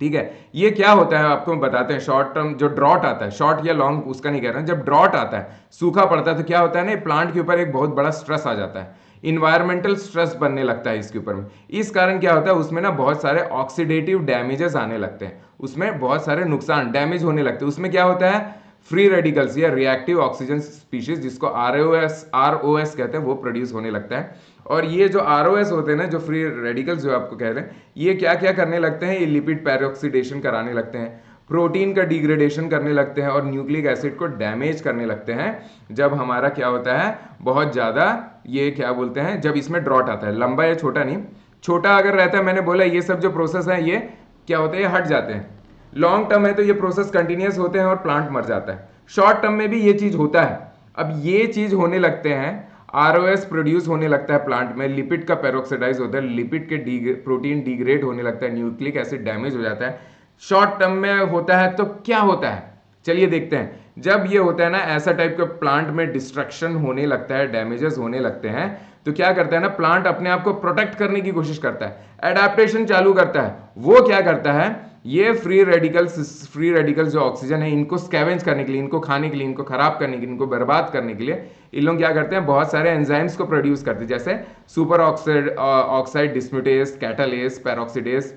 ठीक है, ये क्या होता है आपको बताते हैं। शॉर्ट टर्म जो ड्रॉट आता है, शॉर्ट या लॉन्ग उसका नहीं कह रहा हूं, जब ड्रॉट आता है, सूखा पड़ता है, तो क्या होता है ना, प्लांट के ऊपर एक बहुत बड़ा स्ट्रेस आ जाता है, इन्वायरमेंटल स्ट्रेस बनने लगता है इसके ऊपर में। इस कारण क्या होता है, उसमें ना बहुत सारे ऑक्सीडेटिव डैमेजेस आने लगते हैं, उसमें बहुत सारे नुकसान, डैमेज होने लगते हैं। उसमें क्या होता है, फ्री रेडिकल्स या रिएक्टिव ऑक्सीजन स्पीशीज, जिसको आरओएस कहते हैं, वो प्रोड्यूस होने लगता है। और ये जो आरओएस होते हैं ना, जो फ्री रेडिकल्स जो आपको कह रहे हैं, ये क्या क्या करने लगते हैं, ये लिपिड पेरोक्सीडेशन कराने लगते हैं, प्रोटीन का डिग्रेडेशन करने लगते हैं, और न्यूक्लिक एसिड को डैमेज करने लगते हैं। जब हमारा क्या होता है, बहुत ज़्यादा, ये क्या बोलते हैं, जब इसमें ड्रॉट आता है, लंबा या छोटा नहीं, छोटा अगर रहता है, मैंने बोला ये सब जो प्रोसेस है ये क्या होते हैं, हट जाते हैं। लॉन्ग टर्म है तो ये प्रोसेस कंटिन्यूस होते हैं और प्लांट मर जाता है। शॉर्ट टर्म में भी ये चीज होता है। अब ये चीज होने लगते हैं, आरओएस प्रोड्यूस होने लगता है प्लांट में, लिपिड का पेरोक्साइडाइज होता है, लिपिड के प्रोटीन डिग्रेड होने लगता है, न्यूक्लिक एसिड डैमेज हो जाता है। शॉर्ट टर्म में होता है तो क्या होता है, चलिए देखते हैं। जब ये होता है ना, ऐसा टाइप का प्लांट में डिस्ट्रक्शन होने लगता है, डैमेजेस होने लगते हैं, तो क्या करता है ना, प्लांट अपने आप को प्रोटेक्ट करने की कोशिश करता है, एडेप्टेशन चालू करता है। वो क्या करता है, ये फ्री रेडिकल्स जो ऑक्सीजन है, इनको स्कैवेंज करने के लिए, इनको खाने के लिए, इनको खराब करने के लिए, इनको बर्बाद करने के लिए, इन लोग क्या करते हैं, बहुत सारे एंजाइम्स को प्रोड्यूस करते हैं, जैसे super oxide dismutase, catalase, peroxidase,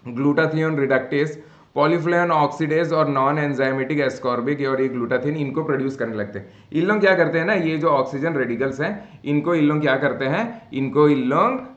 glutathione reductase, polyphenol oxidase और नॉन एंजाइमेटिक एस्कॉर्बिक और ये ग्लूटाथिन, इनको प्रोड्यूस करने लगते हैं। इन लोग क्या करते हैं ना, ये जो ऑक्सीजन रेडिकल्स हैं, इनको इन लोग क्या करते हैं, इनको इन लोग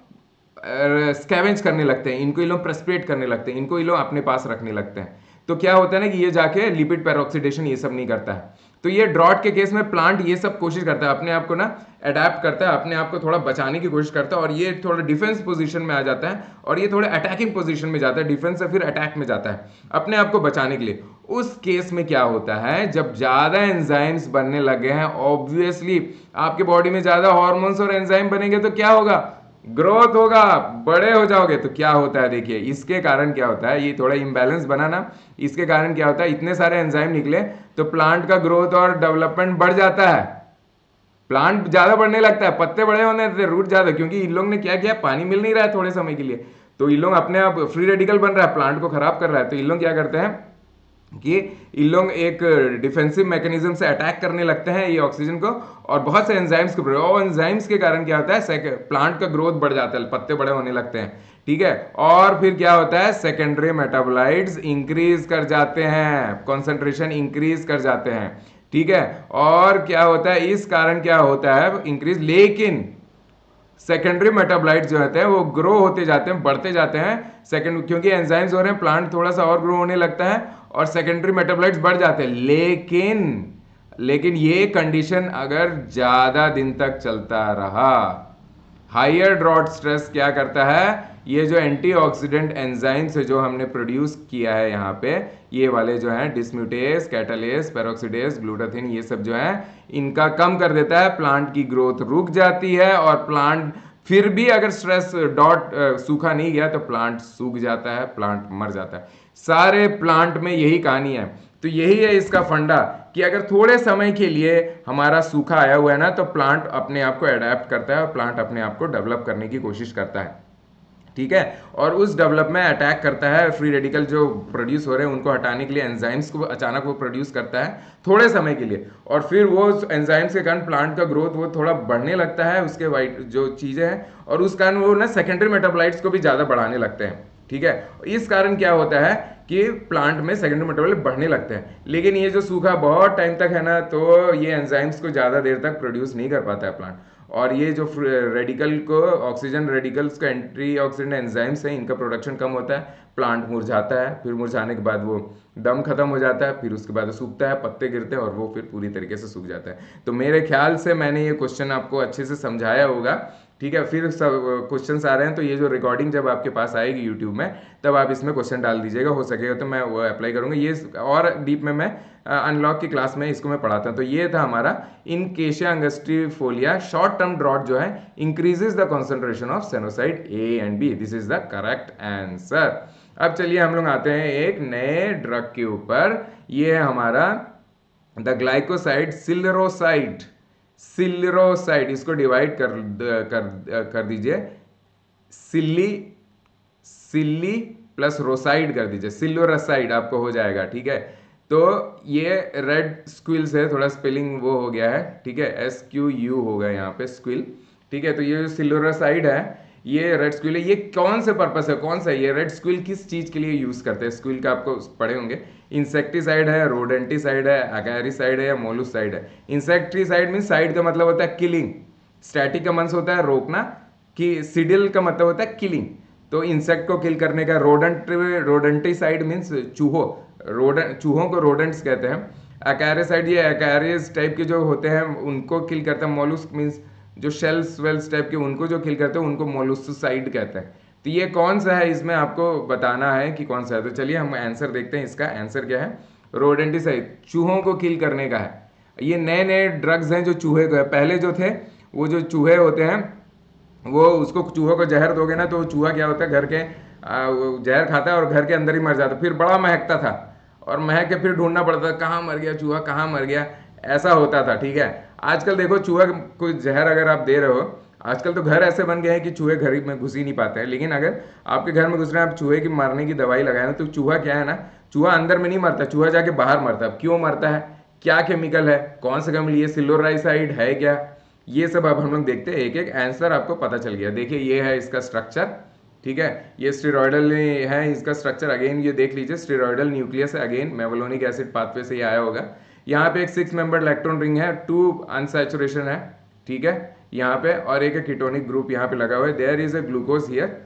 स्कैवेंज करने लगते हैं, इनको इन लोग प्रेसिपिटेट करने लगते हैं, इनको इन लोग अपने पास रखने लगते हैं। तो क्या होता है ना कि ये जाके लिपिड पेरोक्सीडेशन ये सब नहीं करता है। तो ये ड्रॉट के केस में प्लांट ये सब कोशिश करता है, अपने आप को ना अडेप्ट करता है, अपने आप को थोड़ा बचाने की कोशिश करता है, और ये थोड़ा डिफेंस पोजीशन में आ जाता है, और ये थोड़ा अटैकिंग पोजीशन में जाता है, डिफेंस से फिर अटैक में जाता है अपने आप को बचाने के लिए। उस केस में क्या होता है, जब ज्यादा एंजाइम्स बनने लगे हैं, ऑब्वियसली आपके बॉडी में ज्यादा हार्मोन्स और एंजाइम बनेंगे तो क्या होगा, ग्रोथ होगा, बड़े हो जाओगे। तो क्या होता है देखिए, इसके कारण क्या होता है, ये थोड़ा इम्बैलेंस बना ना, इसके कारण क्या होता है, इतने सारे एंजाइम निकले तो प्लांट का ग्रोथ और डेवलपमेंट बढ़ जाता है, प्लांट ज्यादा बढ़ने लगता है, पत्ते बड़े होने लगते हैं, रूट ज्यादा, क्योंकि इन लोग ने क्या किया, पानी मिल नहीं रहा है थोड़े समय के लिए, तो इन लोग अपने आप फ्री रेडिकल बन रहा है, प्लांट को खराब कर रहा है। तो इन लोग क्या करते हैं कि इन लोग एक डिफेंसिव मैकेनिज्म से अटैक करने लगते हैं ये ऑक्सीजन को, और बहुत से एंजाइम्स के, और एंजाइम्स के कारण क्या होता है, प्लांट का ग्रोथ बढ़ जाता है, पत्ते बड़े होने लगते हैं, ठीक है। और फिर क्या होता है, सेकेंडरी मेटाबोलाइट्स इंक्रीज कर जाते हैं, कॉन्सेंट्रेशन इंक्रीज कर जाते हैं, ठीक है। और क्या होता है, इस कारण क्या होता है इंक्रीज, लेकिन सेकेंडरी मेटाबोलाइट जो होते हैं वो ग्रो होते जाते हैं, बढ़ते जाते हैं, सेकेंड, क्योंकि एंजाइम्स हो रहे हैं, प्लांट थोड़ा सा और ग्रो होने लगता है और सेकेंडरी मेटाबोलाइट्स बढ़ जाते हैं। लेकिन ये कंडीशन अगर ज्यादा दिन तक चलता रहा, हायर ड्रॉट स्ट्रेस क्या करता है, ये जो एंटीऑक्सीडेंट एंजाइम्स है जो हमने प्रोड्यूस किया है यहाँ पे, ये वाले जो हैं डिस्म्यूटेस, कैटालेस, पेरोक्सीडेस, ग्लूटाथिन, ये सब जो है इनका कम कर देता है, प्लांट की ग्रोथ रुक जाती है, और प्लांट फिर भी अगर स्ट्रेस डॉट सूखा नहीं गया तो प्लांट सूख जाता है, प्लांट मर जाता है। सारे प्लांट में यही कहानी है। तो यही है इसका फंडा कि अगर थोड़े समय के लिए हमारा सूखा आया हुआ है ना, तो प्लांट अपने आप को अडेप्ट करता है और प्लांट अपने आप को डेवलप करने की कोशिश करता है, ठीक है। और उस डेवलप में अटैक करता है, फ्री रेडिकल जो प्रोड्यूस हो रहे हैं उनको हटाने के लिए एंजाइम्स को अचानक वो प्रोड्यूस करता है थोड़े समय के लिए, और फिर वो एंजाइम्स के कारण प्लांट का ग्रोथ वो थोड़ा बढ़ने लगता है, उसके वाइट जो चीज़ें हैं, और उस कारण वो ना सेकेंडरी मेटाबोलाइट्स को भी ज़्यादा बढ़ाने लगते हैं, ठीक है। इस कारण क्या होता है कि प्लांट में सेकेंडरी मेटाबोलाइट बढ़ने लगते हैं। लेकिन ये जो सूखा बहुत टाइम तक है ना, तो ये एंजाइम्स को ज़्यादा देर तक प्रोड्यूस नहीं कर पाता है प्लांट, और ये जो रेडिकल को, ऑक्सीजन रेडिकल्स का एंटी ऑक्सीडेंट एंजाइम्स है, इनका प्रोडक्शन कम होता है, प्लांट मुरझाता है, फिर मुरझाने के बाद वो दम खत्म हो जाता है, फिर उसके बाद वो सूखता है, पत्ते गिरते हैं और वो फिर पूरी तरीके से सूख जाता है। तो मेरे ख्याल से मैंने ये क्वेश्चन आपको अच्छे से समझाया होगा, ठीक है। फिर सब क्वेश्चंस आ रहे हैं, तो ये जो रिकॉर्डिंग जब आपके पास आएगी यूट्यूब में, तब आप इसमें क्वेश्चन डाल दीजिएगा, हो सकेगा तो मैं वो अप्लाई करूँगा। ये और डीप में मैं अनलॉक की क्लास में इसको मैं पढ़ाता हूँ। तो ये था हमारा in Cassia angustifolia short term drought जो है increases the concentration of sennoside A and B, this is the correct answer. अब चलिए हम लोग आते हैं एक नए ड्रग के ऊपर, ये है हमारा द ग्लाइकोसाइड सिल्रोसाइड, सिल्रोसाइड, इसको डिवाइड कर दीजिए, सिल्ली प्लस रोसाइड कर दीजिए, सिल्लोरासाइड आपको हो जाएगा, ठीक है। तो ये रेड स्क्विल से थोड़ा स्पेलिंग वो हो गया है, ठीक है, SQU होगा यहाँ पे स्क्विल, ठीक है। तो ये सिल्लोरासाइड है, ये रेड स्क्विल है, ये कौन से पर्पस है, कौन सा ये रेड स्क्विल किस चीज के लिए यूज करते हैं, स्क्विल का आपको पढ़े होंगे, इंसेक्टिसाइड है, रोडेंटिसाइड है, अगैरिसाइड है या मोलुसाइड है। इंसेक्टिसाइड मीन साइड का मतलब होता है किलिंग, स्टैटिक का मतलब होता है रोकना, कि सिडिल का मतलब होता है किलिंग, तो इंसेक्ट को किल करने का। रोडेंटिसाइड मीन्स चूहों को रोडेंट्स कहते हैं। अकैरिसाइड ये अकैरिस टाइप के जो होते हैं उनको किल करता है। मोलुस्क मीन्स जो शेल्स वेल्स टाइप के उनको जो किल करते हैं उनको मोलुस्साइड कहते हैं। तो ये कौन सा है, इसमें आपको बताना है कि कौन सा है। तो चलिए हम आंसर देखते हैं, इसका आंसर क्या है, रोडेंटिसाइड चूहों को किल करने का है। ये नए नए ड्रग्स हैं जो चूहे को है, पहले जो थे वो जो चूहे होते हैं वो उसको चूहों को जहर दोगे ना तो चूहा क्या होता है घर के जहर खाता है और घर के अंदर ही मर जाता, फिर बड़ा महकता था और महक के फिर ढूंढना पड़ता था कहाँ मर गया चूहा, कहाँ मर गया, ऐसा होता था, ठीक है। आजकल देखो चूहा कोई जहर अगर आप दे रहे हो, आजकल तो घर ऐसे बन गए हैं कि चूहे घर में घुस ही नहीं पाते हैं, लेकिन अगर आपके घर में घुस रहे हैं, आप चूहे की मारने की दवाई लगाए ना, तो चूहा क्या है ना, चूहा अंदर में नहीं मरता, चूहा जाके बाहर मरता है। क्यों मरता है, क्या केमिकल है, कौन सा केमिकल, ये सिल्लोराइसाइड है क्या, ये सब अब हम लोग देखते हैं, एक एक आंसर आपको पता चल गया। देखिए ये है इसका स्ट्रक्चर, ठीक है, ये स्टेरॉयडल है इसका स्ट्रक्चर, अगेन ये देख लीजिए स्टेरॉयडल न्यूक्लियस है, अगेन मेवलोनिक एसिड पाथवे से ये आया होगा। यहाँ पे एक 6 मेंबर इलेक्ट्रॉन रिंग है, 2 अनसैचुरेशन है, ठीक है यहाँ पे, और एक कीटोनिक ग्रुप यहाँ पे लगा हुआ है, there is a glucose here,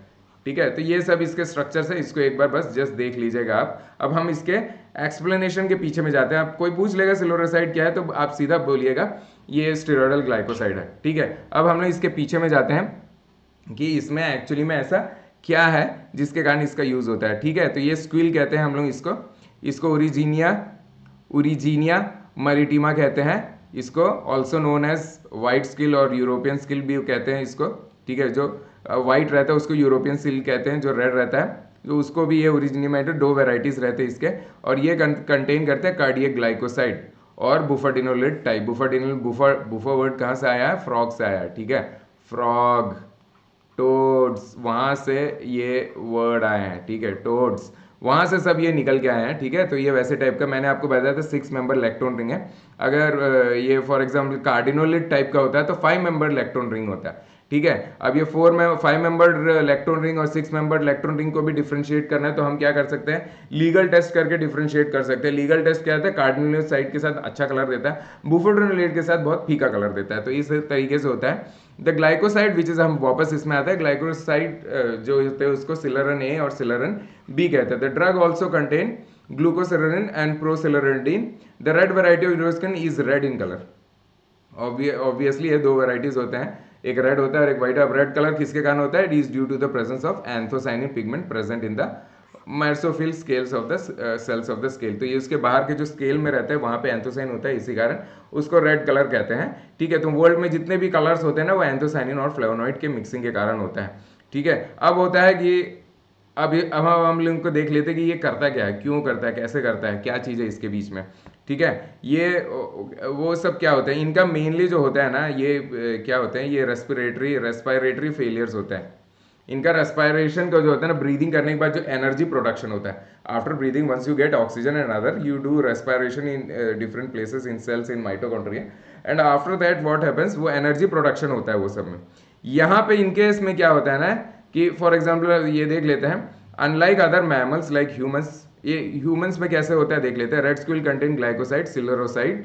ठीक है। तो ये सब इसके स्ट्रक्चर्स है, इसको एक बार बस जस्ट देख लीजिएगा आप। अब हम इसके एक्सप्लेनेशन के पीछे में जाते हैं। आप कोई पूछ लेगा सिल्यूरोसाइड क्या है तो आप सीधा बोलिएगा ये स्टेरॉयडल ग्लाइकोसाइड है, ठीक है। अब हम लोग इसके पीछे में जाते हैं कि इसमें एक्चुअली में ऐसा क्या है जिसके कारण इसका यूज होता है, ठीक है। तो ये स्क्विल कहते हैं हम लोग इसको ओरिजीनिया मैरिटिमा कहते हैं, इसको also known as white squill और यूरोपियन स्किल भी कहते हैं इसको, ठीक है। जो वाइट रहता है उसको यूरोपियन स्किल कहते हैं, जो रेड रहता है जो उसको भी ये ओरिजिनिमेटर, दो वेराइटीज रहते हैं इसके, और ये कंटेन करते हैं कार्डियक ग्लाइकोसाइड और बुफाडिनोलेट टाइप। बुफा वर्ड कहाँ से आया है? फ्रॉग से आया है, ठीक है। फ्रॉग, टोड्स, वहाँ से ये वर्ड आए हैं, ठीक है। टोड्स, वहाँ से सब ये निकल के आए हैं, ठीक है। तो ये वैसे टाइप का मैंने आपको बताया था 6 मेंबर इलेक्ट्रॉन रिंग है। अगर ये फॉर एग्जांपल कार्डिनोलेट टाइप का होता है तो 5 मेंबर इलेक्ट्रॉन रिंग होता है, ठीक है। अब ये 5 मेंबर इलेक्ट्रॉन रिंग और 6 मेंबर इलेक्ट्रॉन रिंग को भी डिफरेंशिएट करना है तो हम क्या कर सकते हैं? लीगल टेस्ट करके डिफरेंशिएट कर सकते हैं। लीगल टेस्ट क्या होता है? कार्डिनोलेट साइड के साथ अच्छा कलर देता है, बुफाडिनोलेट के साथ बहुत फीका कलर देता है। तो इस तरीके से होता है। द ग्लाइकोसाइड विच इज, हम वापस इसमें आता है, ग्लाइकोसाइड जो होते हैं उसको सिलरन ए और सिलरन बी कहते हैं। The drug also contain glucoscillaren and proscillaridin. The red variety of यूरोस्किन is red in colour. Obviously ये दो वेराइटीज होते हैं, एक रेड होता है और एक व्हाइट। अब रेड कलर किसके कारण होता है? It is due to the presence of anthocyanin pigment present in the mesophyll scales of the cells of the scale. तो ये उसके बाहर के जो स्केल में रहते हैं वहां पे एंथोसाइन होता है, इसी कारण उसको रेड कलर कहते हैं, ठीक है। तो वर्ल्ड में जितने भी कलर्स होते हैं ना वो एंथोसाइनिन और फ्लेवोनॉइड के मिक्सिंग के कारण होता है, ठीक है। अब होता है कि अब हम लोग को देख लेते हैं कि ये करता क्या है, क्यों करता है, कैसे करता है, क्या चीज़ है इसके बीच में, ठीक है। ये वो सब क्या होता है, इनका मेनली जो होता है ना ये क्या होते हैं, ये रेस्पिरेटरी फेलियर्स होता है इनका। रेस्पिरेशन का जो होता है ना, ब्रीदिंग करने के बाद जो एनर्जी प्रोडक्शन होता है after breathing, once you get oxygen and other you do respiration in different places in cells in mitochondria and after that what happens, वो एनर्जी प्रोडक्शन होता है वो सब में। यहाँ पे इनकेस में क्या होता है ना कि फॉर एग्जाम्पल ये देख लेते हैं, unlike other mammals like humans, ये ह्यूमंस में कैसे होता है देख लेते हैं। Red squill contain glycoside scilliroside,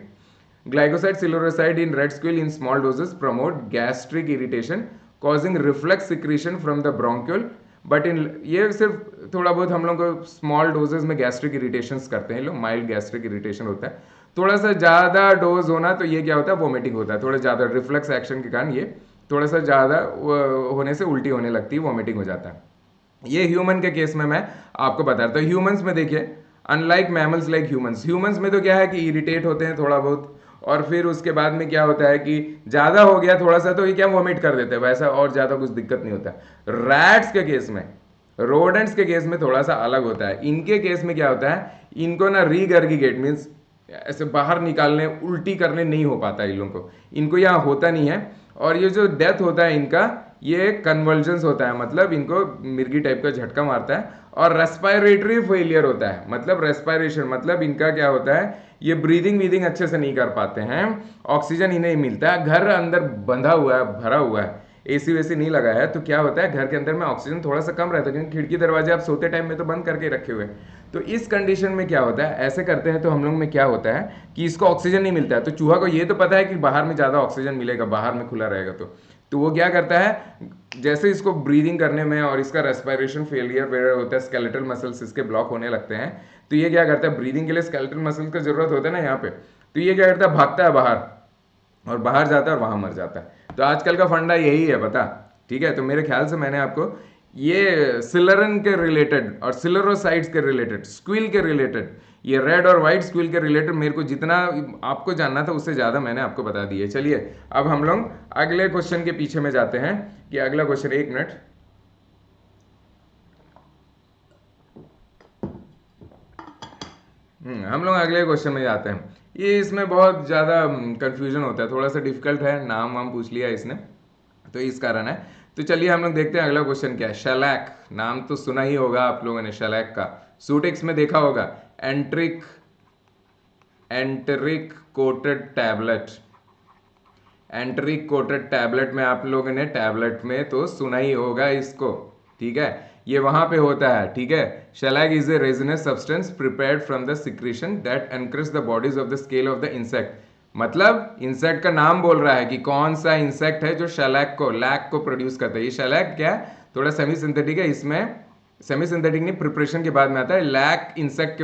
glycoside scilliroside in red squill in small doses promote gastric irritation causing reflex secretion from the bronchiole, but in, ये सिर्फ थोड़ा बहुत हम लोग को स्मॉल डोजेस में गैस्ट्रिक इरिटेशंस करते हैं लोग, माइल्ड गैस्ट्रिक इरिटेशन होता है। थोड़ा सा ज़्यादा डोज होना तो ये क्या होता है? वोमिटिंग होता है, थोड़ा ज़्यादा रिफ्लेक्स एक्शन के कारण ये थोड़ा सा ज़्यादा होने से उल्टी होने लगती है, वोमिटिंग हो जाता है। ये ह्यूमन के केस में मैं आपको बता रहा था। ह्यूमंस में देखिए, अनलाइक मैमल्स लाइक ह्यूमंस में तो क्या है कि इरिटेट होते हैं थोड़ा बहुत, और फिर उसके बाद में क्या होता है कि ज़्यादा हो गया थोड़ा सा तो ये क्या वोमिट कर देते हैं, वैसा और ज़्यादा कुछ दिक्कत नहीं होता। रैट्स के केस में, रोडेंट्स के केस में थोड़ा सा अलग होता है। इनके केस में क्या होता है, इनको ना रीगर्गिगेट मीन्स ऐसे बाहर निकालने, उल्टी करने नहीं हो पाता इन लोगों को, इनको यहाँ होता नहीं है। और ये जो डेथ होता है इनका, ये कन्वर्जेंस होता है, मतलब इनको मिर्गी टाइप का झटका मारता है। और रेस्पिरेटरी फेलियर होता है, मतलब रेस्पिरेशन मतलब इनका क्या होता है, ये ब्रीदिंग अच्छे से नहीं कर पाते हैं, ऑक्सीजन इन्हें मिलता है। घर अंदर बंधा हुआ है, भरा हुआ है, एसी वेसी नहीं लगा है, तो क्या होता है घर के अंदर में ऑक्सीजन थोड़ा सा कम रहता है, क्योंकि खिड़की दरवाजे आप सोते टाइम में तो बंद करके रखे हुए। तो इस कंडीशन में क्या होता है, ऐसे करते हैं तो हम लोग में क्या होता है कि इसको ऑक्सीजन नहीं मिलता है। तो चूहा को ये तो पता है कि बाहर में ज़्यादा ऑक्सीजन मिलेगा, बाहर में खुला रहेगा, तो वो क्या करता है, जैसे इसको ब्रीदिंग करने में और इसका रेस्पिरेशन फेलियर वगैरह होता है, स्केलेटल मसल्स इसके ब्लॉक होने लगते हैं, तो ये क्या करता है, ब्रीदिंग के लिए स्केलेटल मसल्स की जरूरत होता है ना यहाँ पे, तो ये क्या करता है, भागता है बाहर, और बाहर जाता है और वहां मर जाता है। तो आजकल का फंडा यही है, पता, ठीक है। तो मेरे ख्याल से मैंने आपको ये सिलरन के रिलेटेड और सिलरोसाइड्स के रिलेटेड, स्क्विल के रिलेटेड, ये रेड और व्हाइट स्क्विल के रिलेटेड मेरे को जितना आपको जानना था उससे ज़्यादा मैंने आपको बता दिया। चलिए अब हम लोग अगले क्वेश्चन के पीछे में जाते हैं कि अगला क्वेश्चन, एक मिनट, हम लोग अगले क्वेश्चन में जाते हैं। ये इसमें बहुत ज़्यादा कंफ्यूजन होता है, थोड़ा सा डिफिकल्ट है, नाम वाम पूछ लिया इसने तो इस कारण है। तो चलिए हम लोग देखते हैं अगला क्वेश्चन क्या है। शेलैक, नाम तो सुना ही होगा आप लोगों ने शेलैक का, सूटेक्स में देखा होगा, enteric coated tablet, enteric coated tablet में आप लोगों ने टैबलेट में तो सुना ही होगा इसको, ठीक है, ये वहां पे होता है, ठीक है। Shellac is a resinous substance prepared from the secretion that encourage the bodies of the scale of the insect. मतलब इंसेक्ट का नाम बोल रहा है कि कौन सा इंसेक्ट है जो शेलैक को, लैक को प्रोड्यूस करता है। ये शेलैक क्या है, थोड़ा सेमी सिंथेटिक है, इसमें सेमी सिंथेटिक नहीं, प्रिपरेशन के बाद में आता है। लैक इंसेक्ट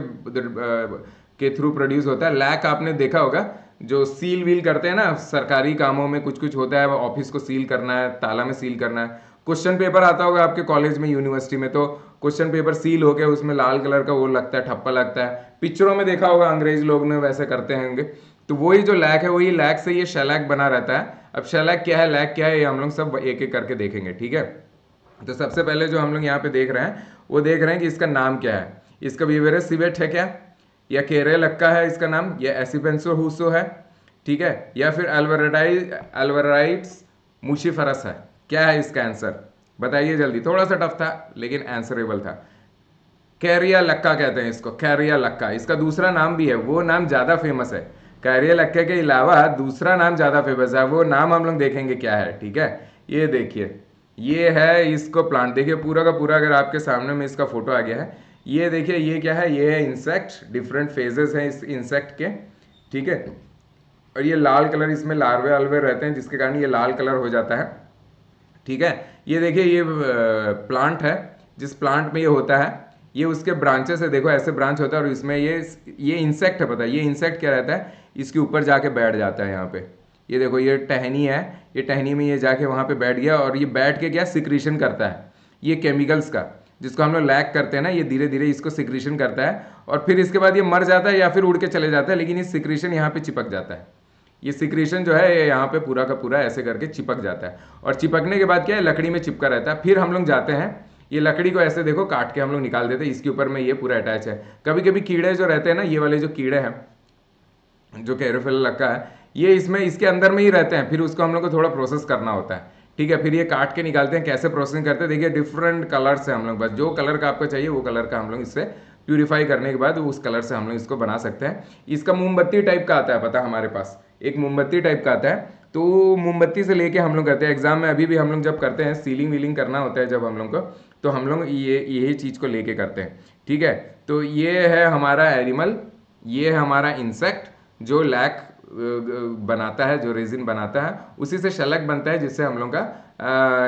के थ्रू प्रोड्यूस होता है। लैक आपने देखा होगा, जो सील वील करते हैं ना सरकारी कामों में, कुछ कुछ होता है, ऑफिस को सील करना है, ताला में सील करना है। क्वेश्चन पेपर आता होगा आपके कॉलेज में, यूनिवर्सिटी में, तो क्वेश्चन पेपर सील होके उसमें लाल कलर का वो लगता है, ठप्पा लगता है। पिक्चरों में देखा होगा, अंग्रेज लोग ने वैसे करते होंगे। तो वही जो लैक है, वही लैक से ये शेलैक बना रहता है। अब शेलैक क्या है, लैक क्या है, ये हम लोग सब एक एक करके देखेंगे, ठीक है। तो सबसे पहले जो हम लोग यहाँ पे देख रहे हैं, वो देख रहे हैं कि इसका नाम क्या है। इसका विवेरस सिवेट है क्या, या केरे लक्का है इसका नाम, या एसिपेंसो हुसो है, ठीक है, या फिर अल्वराइट्स मुशीफरस है। क्या है इसका आंसर, बताइए जल्दी। थोड़ा सा टफ था लेकिन आंसरेबल था। कैरिया लक्का कहते हैं इसको, कैरिया लक्का। इसका दूसरा नाम भी है, वो नाम ज़्यादा फेमस है। कैरिया लक्का के अलावा दूसरा नाम ज़्यादा फेमस है, वो नाम हम लोग देखेंगे क्या है, ठीक है। ये देखिए, ये है इसको प्लांट, देखिए पूरा का पूरा, अगर आपके सामने में इसका फोटो आ गया है, ये देखिए ये क्या है, ये है इंसेक्ट। डिफरेंट फेजेस हैं इस इंसेक्ट के, ठीक है। और ये लाल कलर, इसमें लार्वे आल्वे रहते हैं, जिसके कारण ये लाल कलर हो जाता है, ठीक है। ये देखिए ये प्लांट है, जिस प्लांट में ये होता है, ये उसके ब्रांचेस है, देखो ऐसे ब्रांच होता है, और इसमें ये इंसेक्ट है, पता है ये इंसेक्ट क्या रहता है, इसके ऊपर जाके बैठ जाता है यहाँ पे। ये देखो ये टहनी है, ये टहनी में ये जाके वहाँ पे बैठ गया, और ये बैठ के क्या सिक्रीशन करता है, ये केमिकल्स का, जिसको हम लोग लैक करते हैं ना, ये धीरे धीरे इसको सिक्रीशन करता है, और फिर इसके बाद ये मर जाता है या फिर उड़ के चले जाता है, लेकिन ये सिक्रीशन यहाँ पे चिपक जाता है। ये सिक्रीशन जो है ये यहाँ पे पूरा का पूरा ऐसे करके चिपक जाता है, और चिपकने के बाद क्या है, लकड़ी में चिपका रहता है। फिर हम लोग जाते हैं, ये लकड़ी को ऐसे देखो काट के हम लोग निकाल देते हैं, इसके ऊपर में ये पूरा अटैच है। कभी कभी कीड़े जो रहते हैं ना, ये वाले जो कीड़े हैं, जो कैरोफिला लक्का है, ये इसमें इसके अंदर में ही रहते हैं, फिर उसको हम लोग को थोड़ा प्रोसेस करना होता है, ठीक है। फिर ये काट के निकालते हैं, कैसे प्रोसेसिंग करते हैं देखिए, डिफरेंट कलर्स है हम लोग, बस जो कलर का आपको चाहिए वो कलर का हम लोग इससे प्यूरिफाई करने के बाद उस कलर से हम लोग इसको बना सकते हैं। इसका मोमबत्ती टाइप का आता है, पता हमारे पास एक मोमबत्ती टाइप का आता है, तो मोमबत्ती से लेके हम लोग करते हैं एग्जाम में, अभी भी हम लोग जब करते हैं सीलिंग वीलिंग करना होता है जब हम लोग को, तो हम लोग ये यही चीज़ को लेके करते हैं, ठीक है। तो ये है हमारा एनिमल, ये है हमारा इंसेक्ट जो लैक बनाता है, जो रेजिन बनाता है, उसी से शलक बनता है, जिससे हम लोग का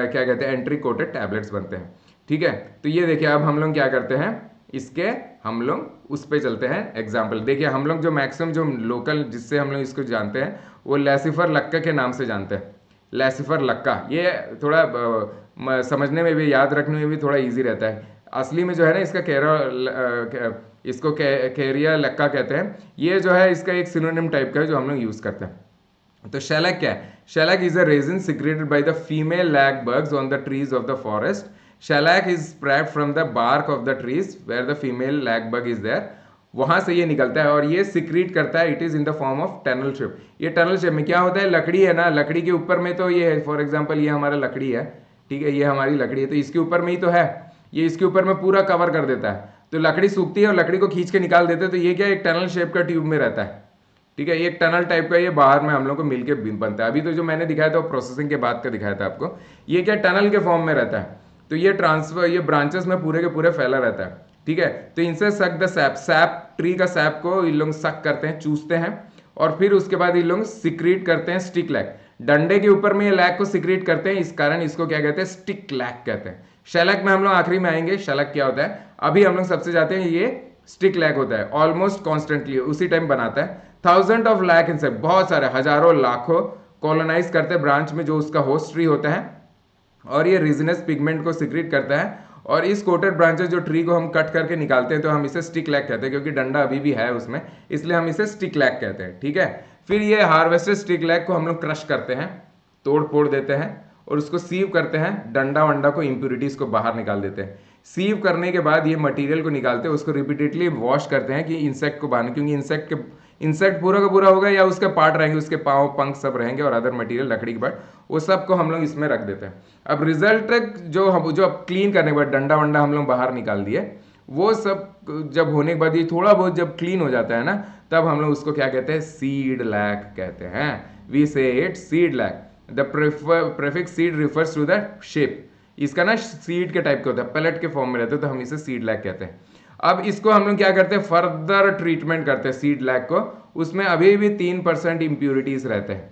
क्या कहते हैं, एंट्री कोटेड टैबलेट्स बनते हैं, ठीक है। तो ये देखिए, अब हम लोग क्या करते हैं, इसके हम लोग उस पे चलते हैं एग्जाम्पल। देखिए हम लोग जो मैक्सिमम जो लोकल जिससे हम लोग इसको जानते हैं, वो लैसिफर लक्का के नाम से जानते हैं। लैसिफर लक्का, ये थोड़ा समझने में भी, याद रखने में भी थोड़ा ईजी रहता है। असली में जो है ना, इसका इसको कैरिया लक्का कहते हैं। ये जो है इसका एक सिनोनिम टाइप का है जो हम लोग यूज़ करते हैं। तो शेलक क्या है, shellac is a resin secreted by the female lac bugs on the trees of the forest. Shellac is spread from the bark of the trees where the female lac bug is there. वहां से ये निकलता है और ये secrete करता है, it is in the form of tunnel shape. ये टनल शेप में क्या होता है, लकड़ी है ना, लकड़ी के ऊपर में तो ये है, फॉर एग्जाम्पल ये हमारा लकड़ी है, ठीक है, ये हमारी लकड़ी है, तो इसके ऊपर में ही तो है, ये इसके ऊपर में पूरा कवर कर देता है। तो लकड़ी सूखती है और लकड़ी को खींच के निकाल देते हैं, तो ये क्या एक टनल शेप का ट्यूब में रहता है, ठीक है। एक टनल टाइप का ये बाहर में हम लोग को मिलके बनता है। अभी तो जो मैंने दिखाया था वो प्रोसेसिंग के बाद का दिखाया था आपको, ये क्या टनल के फॉर्म में रहता है। तो ये ट्रांसफर, ये ब्रांचेस में पूरे के पूरे फैला रहता है, ठीक है। तो इनसे suck the SAP, SAP tree का सैप को इन लोग सक करते हैं, चूसते हैं, और फिर उसके बाद इन लोग सिक्रीट करते हैं स्टिक लैक। डंडे के ऊपर में ये लैक को सिक्रीट करते हैं, इस कारण इसको क्या कहते हैं, स्टिक लैक कहते हैं। शेलक में हम लोग आखिरी में आएंगे, शेलक क्या होता है। अभी हम लोग सबसे जाते हैं, ये स्टिक लैक होता है, ऑलमोस्ट कॉन्स्टेंटली उसी टाइम बनाता है। थाउजेंड ऑफ लैक इंसेक्ट, बहुत सारे हजारों लाखों कॉलोनाइज करते हैं ब्रांच में जो उसका होस्ट ट्री होता है, और ये रिजनस पिगमेंट को सिक्रीट करता है। और इस कोटेड ब्रांचेस जो ट्री को हम कट करके निकालते हैं, तो हम इसे स्टिक लैक कहते हैं, क्योंकि डंडा अभी भी है उसमें, इसलिए हम इसे स्टिक लैक कहते हैं, ठीक है। फिर ये हार्वेस्टेड स्टिक लैक को हम लोग क्रश करते हैं, तोड़ फोड़ देते हैं, और उसको सीव करते हैं, डंडा वंडा को, इंप्यूरिटीज को बाहर निकाल देते हैं। सीव करने के बाद ये मटेरियल को निकालते हैं, उसको रिपीटेडली वॉश करते हैं कि इंसेक्ट को बाहर, क्योंकि इंसेक्ट पूरा का पूरा होगा या उसके पार्ट रहेंगे, उसके पाँव पंख सब रहेंगे और अदर मटेरियल लकड़ी के पार्ट, वो सब को हम लोग इसमें रख देते हैं। अब रिजल्ट जो अब क्लीन करने के बाद डंडा वंडा हम लोग बाहर निकाल दिए, वो सब जब होने के बाद ये थोड़ा बहुत जब क्लीन हो जाता है ना, तब हम लोग उसको क्या कहते हैं, सीड लैक कहते हैं। We say it seed lac. The prefix seed refers to the shape, इसका ना सीड के टाइप का होता है, पैलेट के फॉर्म में रहता है, तो हम इसे सीड लैक कहते हैं। अब इसको हम लोग क्या करते हैं, फर्दर ट्रीटमेंट करते हैं सीड लैक को, उसमें अभी भी 3% इंप्यूरिटीज रहते हैं,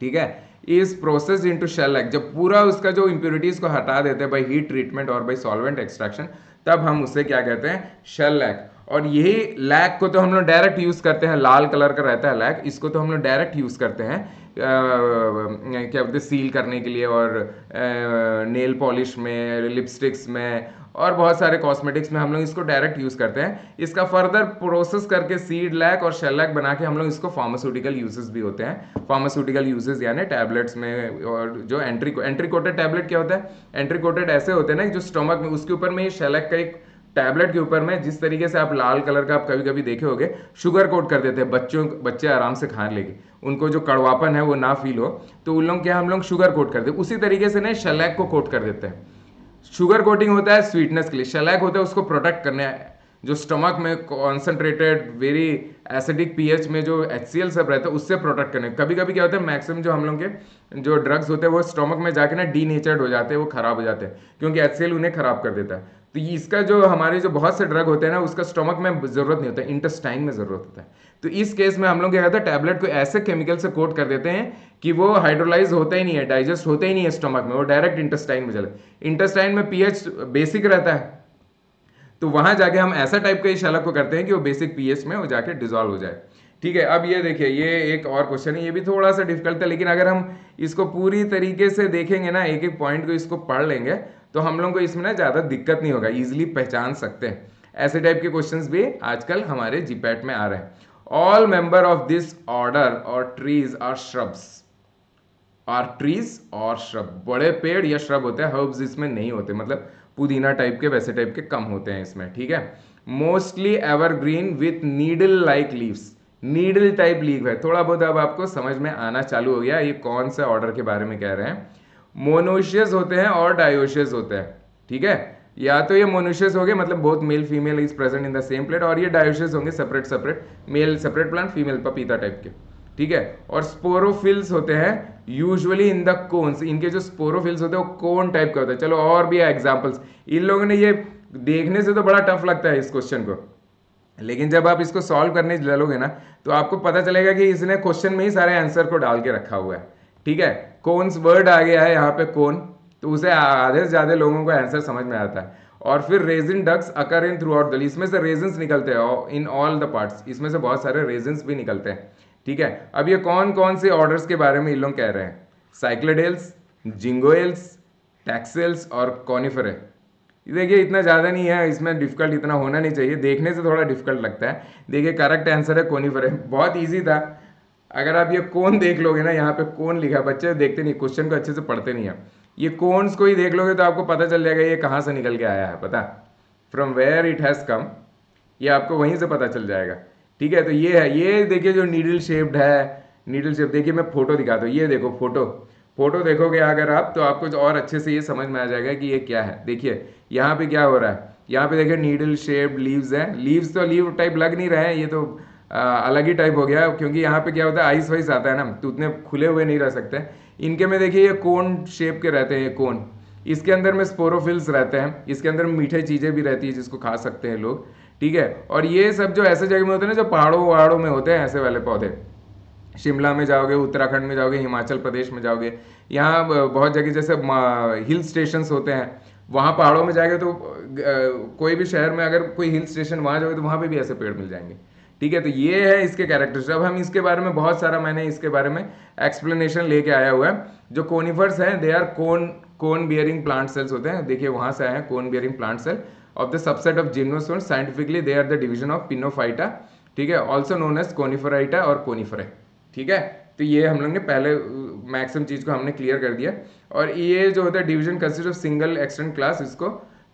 ठीक है। Is processed into shellac. जब पूरा उसका जो इम्प्योरिटीज को हटा देते हैं बाई हीट ट्रीटमेंट और बाई सॉल्वेंट एक्सट्रैक्शन, तब हम उसे क्या कहते हैं, शेल लैक। और यही लैक को तो हम लोग डायरेक्ट यूज करते हैं, लाल कलर का रहता है लैक, इसको तो हम लोग डायरेक्ट यूज करते हैं क्या बोलते हैं, सील करने के लिए, और नेल पॉलिश में, लिपस्टिक्स में, और बहुत सारे कॉस्मेटिक्स में हम लोग इसको डायरेक्ट यूज करते हैं। इसका फर्दर प्रोसेस करके सीड लैक और शेल लैक बना के हम लोग इसको फार्मास्यूटिकल यूजेस भी होते हैं। फार्मास्यूटिकल यूजेस यानी टैबलेट्स में, और जो एंट्रीकोटेड टैबलेट क्या होता है, एंट्रीकोटेड ऐसे होते हैं ना जो स्टमक में, उसके ऊपर में ये शेल लैक का एक टैबलेट के ऊपर में, जिस तरीके से आप लाल कलर का आप कभी कभी देखे होगे, शुगर कोट कर देते हैं बच्चे आराम से खा लेंगे, उनको जो कड़वापन है वो ना फील हो, तो उन लोग क्या, हम लोग शुगर कोट कर देते, उसी तरीके से ना शेल लैक को कोट कर देते हैं। शुगर कोटिंग होता है स्वीटनेस के लिए, शेल लैक होता है उसको प्रोटेक्ट करने, जो स्टमक में कॉन्सेंट्रेटेड वेरी एसिडिक पीएच में जो HCl सब रहता है उससे प्रोटेक्ट करने। कभी कभी क्या होता है, मैक्सिमम जो हम लोग के जो ड्रग्स होते हैं वो स्टमक में जाके ना डीनेचर्ड हो जाते हैं, वो खराब हो जाते हैं, क्योंकि HCl उन्हें खराब कर देता है। तो इसका जो हमारे जो बहुत से ड्रग होते हैं ना, उसका स्टमक में जरूरत नहीं होता, इंटेस्टाइन में जरूरत होता है। तो इस केस में हम लोग क्या करते हैं, टैबलेट को ऐसे केमिकल से कोट कर देते हैं कि वो हाइड्रोलाइज होता ही नहीं है, डाइजेस्ट होता ही नहीं है स्टमक में, वो डायरेक्ट इंटेस्टाइन में चले। इंटेस्टाइन में पीएच बेसिक रहता है, तो वहां जाके हम ऐसा टाइप का शेल लैक को करते हैं कि वो बेसिक पीएच में वो जाके डिजोल्व हो जाए। ठीक है, अब ये देखिए, ये एक और क्वेश्चन है, ये भी थोड़ा सा डिफिकल्ट है, लेकिन अगर हम इसको पूरी तरीके से देखेंगे ना, एक एक पॉइंट को इसको पढ़ लेंगे, तो हम लोग को इसमें ना ज़्यादा दिक्कत नहीं होगा, इजिली पहचान सकते हैं। ऐसे टाइप के क्वेश्चंस भी आजकल हमारे जीपैट में आ रहे हैं। All member of this order और trees are shrubs, are trees और श्रब, बड़े पेड़ या श्रब होते हैं, हर्ब्स इसमें नहीं होते, मतलब पुदीना टाइप के वैसे टाइप के कम होते हैं इसमें। ठीक है, mostly evergreen with needle like leaves, needle type leave है, थोड़ा बहुत अब आपको समझ में आना चालू हो गया ये कौन से ऑर्डर के बारे में कह रहे हैं। मोनोशियस होते हैं और डायोशियस होते हैं। ठीक है, या तो ये मोनोशियस हो गए, मतलब both male female is present in the same plant, और ये डायोशियस होंगे separate separate, male separate plant, female पपीता टाइप के। ठीक है, और स्पोरोफिल्स होते हैं यूजुअली इन द कोन्स, इनके जो स्पोरोफिल्स होते हैं वो कोन टाइप का होता है। चलो और भी एग्जांपल्स, इन लोगों ने ये देखने से तो बड़ा टफ लगता है इस क्वेश्चन को, लेकिन जब आप इसको सॉल्व करने चलोगे ना, तो आपको पता चलेगा कि इसने क्वेश्चन में ही सारे आंसर को डाल के रखा हुआ है। ठीक है, कोन्स वर्ड आ गया है यहाँ पे कोन, तो उसे आधे से ज्यादा लोगों को आंसर समझ में आता है। और फिर resin ducts occur in throughout the, इसमें से रेजिन्स निकलते हैं इन ऑल द पार्ट्स, इसमें से बहुत सारे रेजिन्स भी निकलते हैं। ठीक है, अब ये कौन कौन से ऑर्डर्स के बारे में इन लोग कह रहे हैं, साइक्लोडेल्स, जिंगोएल्स, टैक्सेल्स और कॉनिफेरे। देखिए इतना ज़्यादा नहीं है, इसमें डिफिकल्ट इतना होना नहीं चाहिए, देखने से थोड़ा डिफिकल्ट लगता है। देखिए करेक्ट आंसर है कोनिफेरे, बहुत ईजी था। अगर आप ये कोन देख लोगे ना, यहाँ पे कोन लिखा है, बच्चे देखते नहीं, क्वेश्चन को अच्छे से पढ़ते नहीं है, ये कोन्स को ही देख लोगे तो आपको पता चल जाएगा ये कहाँ से निकल के आया है, पता, from where it has come, ये आपको वहीं से पता चल जाएगा। ठीक है, तो ये है, ये देखिए जो नीडल शेप्ड है, नीडल शेप, देखिए मैं फोटो दिखाता हूँ, ये देखो फोटो देखोगे अगर आप, तो आपको जो और अच्छे से ये समझ में आ जाएगा कि ये क्या है। देखिए यहाँ पे क्या हो रहा है, यहाँ पे देखिए नीडल शेप्ड लीव्स हैं, लीव्स तो लीव टाइप लग नहीं रहे हैं, ये तो अलग ही टाइप हो गया, क्योंकि यहाँ पे क्या होता है आइस वाइस आता है ना, तो उतने खुले हुए नहीं रह सकते। इनके में देखिए ये कोन शेप के रहते हैं, ये कोन, इसके अंदर में स्पोरोफिल्स रहते हैं, इसके अंदर मीठे चीज़ें भी रहती है जिसको खा सकते हैं लोग। ठीक है, और ये सब जो ऐसे जगह में होते हैं ना, जो पहाड़ों वहाड़ों में होते हैं ऐसे वाले पौधे, शिमला में जाओगे, उत्तराखंड में जाओगे, हिमाचल प्रदेश में जाओगे, यहाँ बहुत जगह जैसे हिल स्टेशंस होते हैं, वहाँ पहाड़ों में जाएंगे तो कोई भी शहर में अगर कोई हिल स्टेशन वहाँ जाओगे तो वहाँ पे भी ऐसे पेड़ मिल जाएंगे। ठीक है, तो ये है इसके कैरेक्टर्स। अब हम इसके बारे में बहुत सारा, मैंने इसके बारे में एक्सप्लेनेशन लेके आया हुआ है। जो कोनिफर्स हैं they are cone bearing plant cells होते हैं, देखिए वहाँ से आए हैं, cone bearing plant cell of the subset of gymnosperm, scientifically they are the division of pinophyta. ठीक है, ऑल्सो नोन एज कोनिफराइटा और कोनिफरे। ठीक है, तो ये हम लोग ने पहले मैक्सिमम चीज़ को हमने क्लियर कर दिया। और ये जो होता है division consist of single extent class, इसको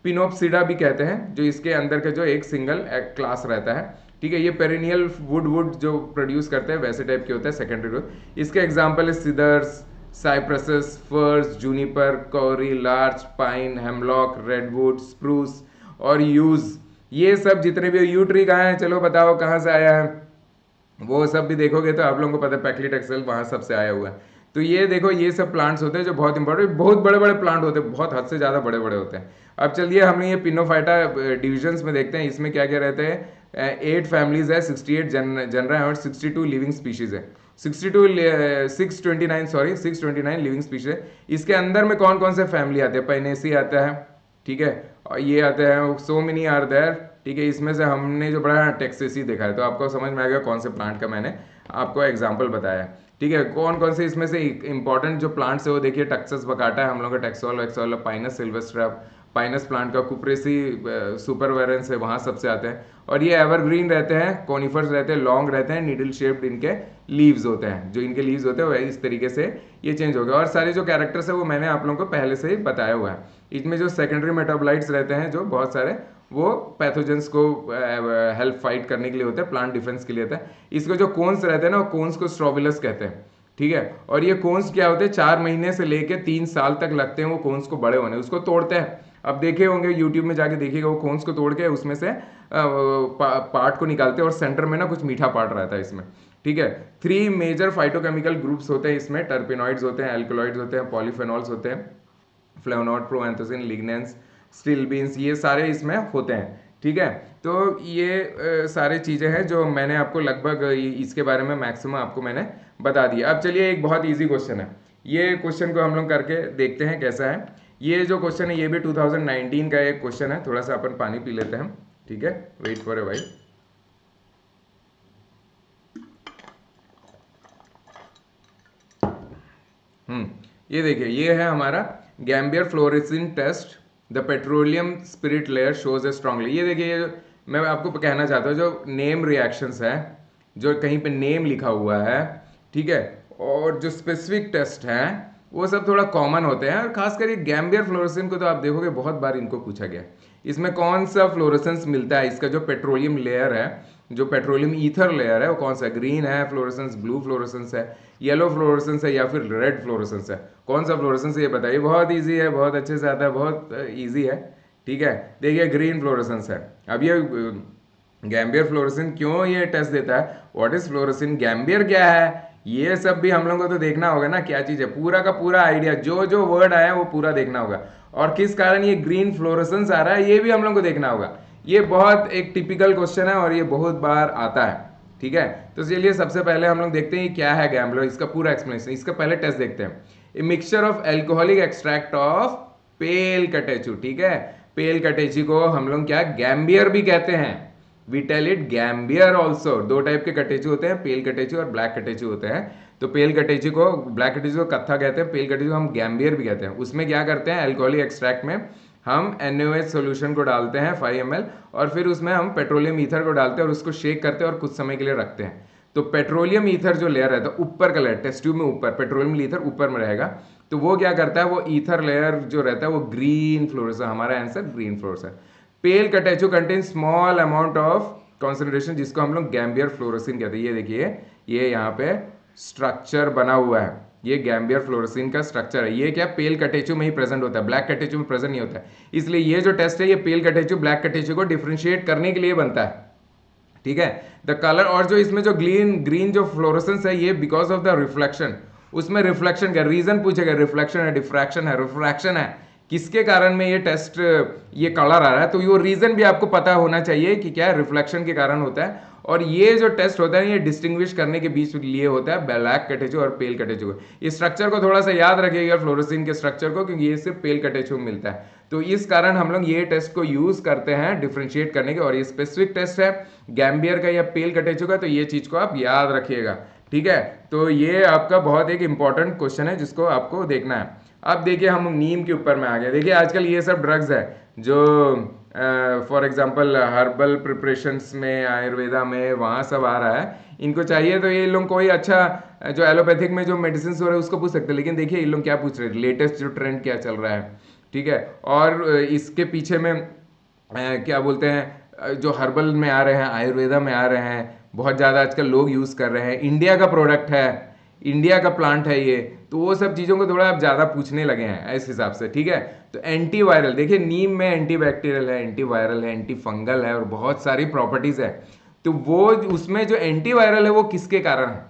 पिनोप्सिडा भी कहते हैं, जो इसके अंदर का जो एक सिंगल क्लास रहता है। ठीक है, ये पेरिनियल वुड जो प्रोड्यूस करते हैं वैसे टाइप के होता है सेकेंडरी ग्रोथ। इसके एग्जाम्पल है सिदर्स, साइप्रसेस, फर्स, Juniper, Carry, larch, pine, hemlock, redwood, spruce और यूज। ये सब जितने भी, यू ट्री कहाँ है, चलो बताओ कहाँ से आया है, वो सब भी देखोगे तो आप लोगों को पता है पैक्लिटेक्सेल वहाँ सबसे आया हुआ है। तो ये देखो ये सब प्लांट्स होते हैं जो बहुत इंपॉर्टेंट, बहुत बड़े बड़े प्लांट होते हैं, बहुत हद से ज़्यादा बड़े बड़े होते हैं। अब चलिए हम ये पिनोफाइटा डिविजन्स में देखते हैं, इसमें क्या क्या रहते हैं। 8 फैमिलीज है, 68 जनरा है और 62 लिविंग स्पीशीज है। 62 629 सॉरी 629 लिविंग स्पीशीज है। इसके अंदर में कौन कौन से फैमिली आते हैं? पाइनेसी आता है, ठीक है, और ये आते हैं, सो मेनी आर देयर, ठीक है। इसमें से हमने जो बड़ा टेक्सेसी देखा है, तो आपको समझ में आएगा कौन से प्लांट का मैंने आपको एग्जाम्पल बताया है, ठीक है। कौन कौन से इसमें से इंपॉर्टेंट जो प्लांट्स है वो देखिए, टक्सस बकाटा है हम लोग का, टेक्सोल वेक्सोल, पाइनस सिल्वेस्ट्रा, पाइनस प्लांट का कुप्रेसी सुपरवेरेंस है, वहाँ सबसे आते हैं। और ये एवरग्रीन रहते हैं, कॉनिफर्स रहते हैं, लॉन्ग रहते हैं, नीडल शेप्ड इनके लीव्स होते हैं, जो इनके लीव्स होते हैं वह इस तरीके से ये चेंज हो गया। और सारे जो कैरेक्टर्स है वो मैंने आप लोगों को पहले से ही बताया हुआ है। इसमें जो सेकेंडरी मेटाबोलाइट्स रहते हैं जो बहुत सारे, वो पैथोजेंस को हेल्प फाइट करने के लिए होते हैं, प्लांट डिफेंस के लिए होता है। इसको जो कोन्स रहते हैं ना, कोन्स को स्ट्रोबिलस कहते हैं, ठीक है। और ये कोन्स क्या होते हैं, 4 महीने से लेके 3 साल तक लगते हैं वो कोन्स को बड़े होने, उसको तोड़ते हैं। अब देखे होंगे यूट्यूब में जाके देखिएगा, वो कोन्स को तोड़ के उसमें से पार्ट को निकालते हैं, और सेंटर में ना कुछ मीठा पार्ट रहता है इसमें, ठीक है। 3 मेजर फाइटोकेमिकल ग्रुप्स होते हैं इसमें, टर्पेनॉइड्स होते हैं, एल्कलॉइड्स होते हैं, पॉलीफेनॉल्स होते हैं, फ्लेवोनॉइड, प्रोएंथोसिन, लिग्नेंस, स्टिल्बीन्स, ये सारे इसमें होते हैं, ठीक है। तो ये सारे चीज़ें हैं जो मैंने आपको लगभग इसके बारे में मैक्सिमम आपको मैंने बता दिया। अब चलिए एक बहुत इजी क्वेश्चन है, ये क्वेश्चन को हम लोग करके देखते हैं कैसा है। ये जो क्वेश्चन है ये भी 2019 का एक क्वेश्चन है। थोड़ा सा अपन पानी पी लेते हैं, ठीक है, वेट फॉर ए वाइल। ये देखिए, ये है हमारा gambier fluorescent test, the petroleum spirit layer shows a strongly. ये देखिए, ये मैं आपको कहना चाहता हूँ, जो नेम रिएक्शंस है, जो कहीं पे नेम लिखा हुआ है, ठीक है, और जो स्पेसिफिक टेस्ट हैं वो सब थोड़ा कॉमन होते हैं। और खासकर ये गैम्बियर फ्लोरेसेंट को तो आप देखोगे बहुत बार इनको पूछा गया, इसमें कौन सा फ्लोरेसेंस मिलता है, इसका जो पेट्रोलियम लेयर है, जो पेट्रोलियम ईथर लेयर है, वो कौन सा, ग्रीन है फ्लोरेसेंस, ब्लू फ्लोरेसेंस है, येलो फ्लोरेसेंस है, या फिर रेड फ्लोरेसेंस है? कौन सा फ्लोरेसेंस है ये बताइए। बहुत इजी है, बहुत अच्छे से आता है, बहुत इजी है, ठीक है। देखिए ग्रीन फ्लोरेसेंस है। अब ये गैम्बियर फ्लोरेसेंट क्यों ये टेस्ट देता है, व्हाट इज फ्लोरेसेंट, गैम्बियर क्या है, ये सब भी हम लोगों को तो देखना होगा ना, क्या चीज़ है, पूरा का पूरा आइडिया, जो जो वर्ड आया वो पूरा देखना होगा, और किस कारण ये ग्रीन फ्लोरेसेंस आ रहा है ये भी हम लोग को देखना होगा। ये बहुत एक टिपिकल क्वेश्चन है और ये बहुत बार आता है, ठीक है। तो चलिए सबसे पहले हम लोग देखते हैं क्या है गैम्बलर, इसका पूरा एक्सप्लेनेशन। इसका पहले टेस्ट देखते हैं, a mixture of alcoholic extract of pale catechu, ठीक है। पेल कटेचू को हम लोग क्या गैम्बियर भी कहते हैं, we tell it gambier also. 2 type के कटेचू होते हैं, पेल कटेचू और ब्लैक कटेचू होते हैं। तो पेल कटेचू को, ब्लैक कटेचू को कत्था कहते हैं, पेल कटेचू हम गैम्बियर भी कहते हैं। उसमें क्या करते हैं, एल्कोहलिक एक्सट्रैक्ट में हम NaOH सोल्यूशन को डालते हैं 5 ml, और फिर उसमें हम पेट्रोलियम ईथर को डालते हैं और उसको शेक करते हैं और कुछ समय के लिए रखते हैं। तो पेट्रोलियम ईथर जो लेयर रहता है ऊपर का लेयर, टेस्ट ट्यूब में ऊपर पेट्रोलियम ईथर ऊपर में रहेगा, तो वो क्या करता है, वो ईथर लेयर जो रहता है वो ग्रीन फ्लोरेसेंस, हमारा answer green fluorescence. Pale catechu contain small amount of concentration, जिसको हम लोग गैम्बियर फ्लोरेसिन कहते हैं। ये देखिए, ये यहाँ पे स्ट्रक्चर बना हुआ है, ये गैम्बियर फ्लोरेसिन का स्ट्रक्चर है। ये क्या पेल कटेचू में ही प्रेजेंट होता है, ब्लैक कटेचू में प्रेजेंट नहीं होता है। इसलिए ये जो टेस्ट है ये पेल कटेचू ब्लैक कटेचू को डिफ्रेंशिएट करने के लिए बनता है, ठीक है। द कलर, और जो इसमें जो ग्रीन जो फ्लोरेसेंस है ये बिकॉज ऑफ द रिफ्लेक्शन, उसमें रिफ्लेक्शन का रीजन पूछेगा, रिफ्लेक्शन है, डिफ्रैक्शन है, रिफ्रैक्शन है, किसके कारण में ये टेस्ट ये कलर आ रहा है, तो वो रीजन भी आपको पता होना चाहिए कि क्या रिफ्लेक्शन के कारण होता है। और ये जो टेस्ट होता है ये डिस्टिंग्विश करने के बीच लिए होता है ब्लैक कटेचू और पेल कटेचू को। इस स्ट्रक्चर को थोड़ा सा याद रखिएगा, फ्लोरेसिन के स्ट्रक्चर को, क्योंकि ये सिर्फ पेल कटेचू में मिलता है। तो इस कारण हम लोग ये टेस्ट को यूज करते हैं डिफ्रेंशिएट करने के, और ये स्पेसिफिक टेस्ट है गैम्बियर का या पेल कटेचू का, तो ये चीज को आप याद रखिएगा, ठीक है। तो ये आपका बहुत एक इंपॉर्टेंट क्वेश्चन है जिसको आपको देखना है। अब देखिए हम नीम के ऊपर में आ गए। देखिए आजकल ये सब ड्रग्स है जो फॉर एग्जांपल हर्बल प्रिपरेशंस में, आयुर्वेदा में, वहाँ सब आ रहा है। इनको चाहिए तो ये लोग कोई अच्छा जो एलोपैथिक में जो मेडिसिन हो रहा है उसको पूछ सकते हैं, लेकिन देखिए ये लोग क्या पूछ रहे हैं, लेटेस्ट जो ट्रेंड क्या चल रहा है, ठीक है। और इसके पीछे में क्या बोलते हैं, जो हर्बल में आ रहे हैं, आयुर्वेदा में आ रहे हैं, बहुत ज़्यादा आजकल लोग यूज़ कर रहे हैं, इंडिया का प्रोडक्ट है, इंडिया का प्लांट है ये, तो वो सब चीज़ों को थोड़ा आप ज़्यादा पूछने लगे हैं इस हिसाब से, ठीक है। तो एंटीवायरल, देखिए नीम में एंटीबैक्टीरियल है, एंटीवायरल है, एंटी फंगल है और बहुत सारी प्रॉपर्टीज़ है। तो वो उसमें जो एंटीवायरल है वो किसके कारण है,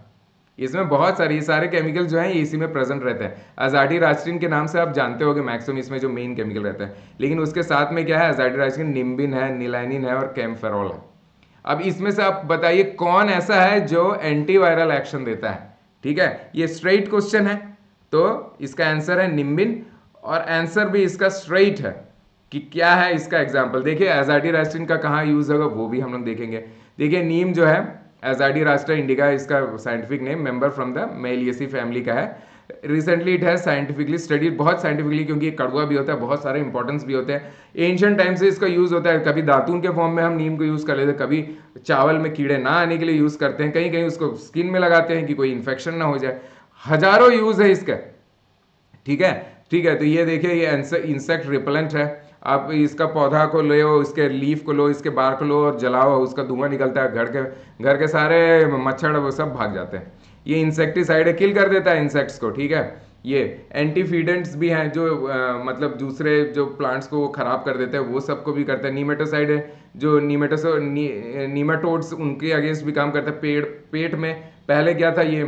इसमें बहुत सारी, ये सारे केमिकल जो हैं ये इसी में प्रेजेंट रहते हैं। अजाडिरास्टिन के नाम से आप जानते होंगे मैक्सिमम, इसमें जो मेन केमिकल रहता है, लेकिन उसके साथ में क्या है, अजाडिरास्टिन, निम्बिन है, निलाइनिन है और कैम्फेरॉल है। अब इसमें से आप बताइए कौन ऐसा है जो एंटीवायरल एक्शन देता है, ठीक है, ये स्ट्रेट क्वेश्चन है, तो इसका आंसर है निम्बिन, और आंसर भी इसका स्ट्रेट है कि क्या है इसका एग्जाम्पल। देखिए एजाडिरास्टिन का कहाँ यूज होगा वो भी हम लोग देखेंगे। देखिए नीम जो है एजाडिरास्टा इंडिका इसका scientific name, member from the meliaceae family का है। Recently it has scientifically studied, बहुत साइंटिफिकली, क्योंकि ये कड़वा भी होता है, बहुत सारे इंपॉर्टेंस भी होते हैं। एंशियंट टाइम से इसका यूज होता है, कभी दातून के फॉर्म में हम नीम को यूज कर लेते हैं, कभी चावल में कीड़े ना आने के लिए यूज करते हैं, कहीं कहीं उसको स्किन में लगाते हैं कि कोई इन्फेक्शन ना हो जाए। हजारों यूज है इसका, ठीक है। ठीक है, तो ये देखिए ये इंसेक्ट रिपेलेंट है। आप इसका पौधा को लो, इसके लीफ को लो, इसके बार को लो और जलाओ, उसका धुआं निकलता है, घर के सारे मच्छर वो सब भाग जाते हैं। ये इंसेक्टिसाइड है, किल कर देता है इंसेक्ट्स को, ठीक है। ये एंटीफीडेंट्स भी हैं जो मतलब दूसरे जो प्लांट्स को वो खराब कर देते हैं, वो सबको भी करता है। नीमेटोसाइड है जो नीमेटोड्स उनके अगेंस्ट भी काम करता है। पेट में पहले क्या था, ये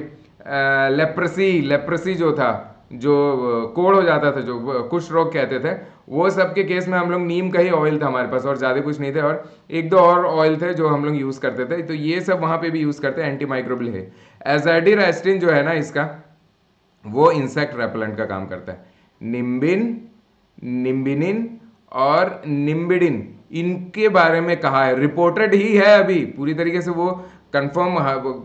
लेप्रेसी जो था, जो कोढ़ हो जाता था, जो कुष्ठ रोग कहते थे, वो सब के केस में हम लोग नीम का ही ऑयल था हमारे पास, और ज़्यादा कुछ नहीं थे, और एक दो और ऑयल थे जो हम लोग यूज़ करते थे। तो ये सब वहाँ पे भी यूज़ करते हैं, एंटी माइक्रोबियल है। एजाडिरास्टिन जो है ना इसका, वो इंसेक्ट रेपेलेंट का काम करता है। निम्बिन, निम्बिनिन और निम्बिडिन, इनके बारे में कहा है, रिपोर्टेड ही है, अभी पूरी तरीके से वो कंफर्म,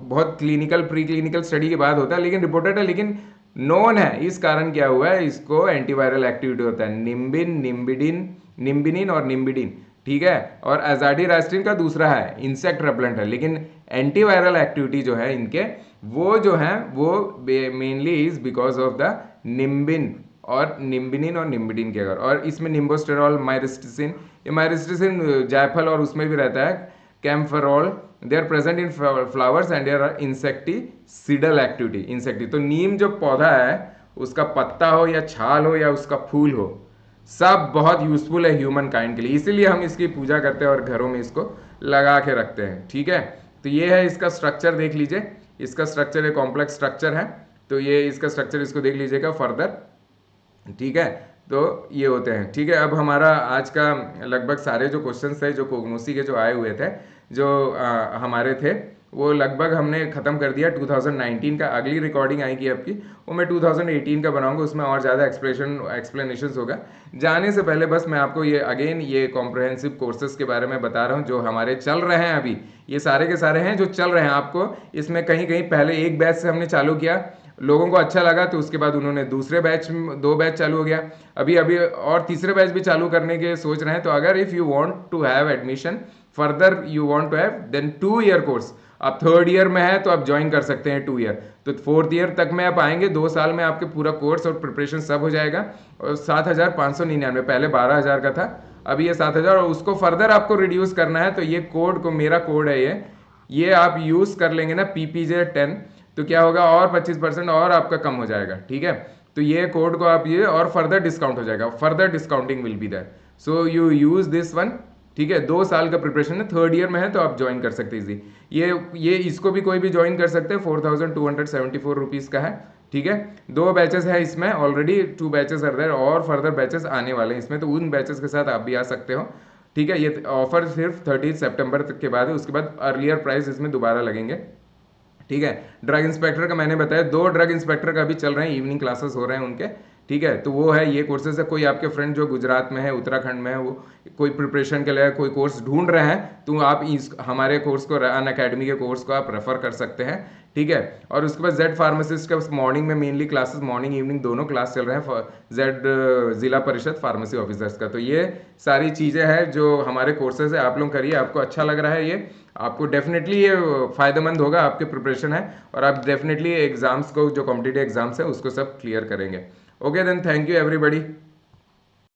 बहुत क्लिनिकल प्री क्लिनिकल स्टडी के बाद होता है, लेकिन रिपोर्टेड है, लेकिन नोन है। इस कारण क्या हुआ है, इसको एंटीवायरल एक्टिविटी होता है, निम्बिन, निम्बिडिन, निम्बिनिन और निम्बिडिन, ठीक है। और एजाडिरास्टिन का दूसरा है, इंसेक्ट रेपेलेंट है, लेकिन एंटीवायरल एक्टिविटी जो है इनके, वो जो है वो mainly is because of the nimbin और निम्बिनिन और निम्बिडिन के अगर, और इसमें निम्बोस्टेरॉल, माइरिस्टिसिन, ये माइरिस्टिसिन जायफल और उसमें भी रहता है, kaempferol, they are present in flowers and there are insecticidal activity. इंसेक्टी तो नीम जो पौधा है, उसका पत्ता हो या छाल हो या उसका फूल हो, सब बहुत यूजफुल है ह्यूमन काइंड के लिए, इसीलिए हम इसकी पूजा करते हैं और घरों में इसको लगा के रखते हैं, ठीक है। तो ये है इसका स्ट्रक्चर, देख लीजिए इसका स्ट्रक्चर एक कॉम्प्लेक्स स्ट्रक्चर है, तो ये इसका स्ट्रक्चर इसको देख लीजिएगा फर्दर, ठीक है। तो ये होते हैं, ठीक है। अब हमारा आज का लगभग सारे जो क्वेश्चंस थे जो कोग्नोसी के जो आए हुए थे, जो हमारे थे, वो लगभग हमने ख़त्म कर दिया 2019 का। अगली रिकॉर्डिंग आएगी आपकी, वो मैं 2018 का बनाऊंगा, उसमें और ज़्यादा एक्सप्लेनेशन होगा। जाने से पहले बस मैं आपको ये अगेन ये कॉम्प्रहेंसिव कोर्सेज के बारे में बता रहा हूँ जो हमारे चल रहे हैं अभी, ये सारे के सारे हैं जो चल रहे हैं। आपको इसमें कहीं कहीं पहले एक बैच से हमने चालू किया, लोगों को अच्छा लगा, तो उसके बाद उन्होंने दूसरे बैच, 2 बैच चालू हो गया, अभी अभी और तीसरे बैच भी चालू करने के सोच रहे हैं। तो अगर if you want to have admission further, you want to have then 2 year course, आप 3rd ईयर में है तो आप ज्वाइन कर सकते हैं 2 ईयर, तो 4th ईयर तक में आप आएंगे, 2 साल में आपके पूरा कोर्स और प्रिपरेशन सब हो जाएगा। और 7,599, पहले 12,000 का था, अभी ये 7,000, और उसको फर्दर आपको रिड्यूस करना है। तो ये कोड को, मेरा कोड है ये आप यूज़ कर लेंगे ना, PPJ10, तो क्या होगा, और 25% और आपका कम हो जाएगा, ठीक है। तो ये कोड को आप ये, और फर्दर डिस्काउंट हो जाएगा, further discounting will be there, so you use this one, ठीक है। 2 साल का प्रिपरेशन है, 3rd ईयर में है तो आप ज्वाइन कर सकते हैं इजी। ये इसको भी कोई भी ज्वाइन कर सकते हैं, 4,274 रुपीज़ का है, ठीक है। 2 बैचेस है इसमें ऑलरेडी, 2 बैचेस आर देयर, और फर्दर बैचेस आने वाले हैं इसमें, तो उन बैचेस के साथ आप भी आ सकते हो, ठीक है। ये ऑफर सिर्फ 30 सितंबर तक के बाद है, उसके बाद अर्लियर प्राइस इसमें दोबारा लगेंगे, ठीक है। ड्रग इंस्पेक्टर का मैंने बताया, 2 ड्रग इंस्पेक्टर का भी चल रहे हैं, इवनिंग क्लासेस हो रहे हैं उनके, ठीक है। तो वो है, ये कोर्सेज है। कोई आपके फ्रेंड जो गुजरात में है, उत्तराखंड में है, वो कोई प्रिपरेशन के लिए कोई कोर्स ढूंढ रहे हैं, तो आप हमारे कोर्स को, अन अकेडमी के कोर्स को आप रेफर कर सकते हैं, ठीक है। और उसके बाद जेड फार्मासिस्ट का मॉर्निंग में मेनली क्लासेस, मॉर्निंग इवनिंग दोनों क्लास चल रहे हैं जेड जिला परिषद फार्मेसी ऑफिसर्स का। तो ये सारी चीज़ें हैं जो हमारे कोर्सेज है, आप लोग करिए, आपको अच्छा लग रहा है, ये आपको डेफिनेटली ये फ़ायदेमंद होगा, आपके प्रिपरेशन है, और आप डेफिनेटली एग्जाम्स को, जो कॉम्पिटिटिव एग्जाम्स है, उसको सब क्लियर करेंगे। Okay then, thank you everybody.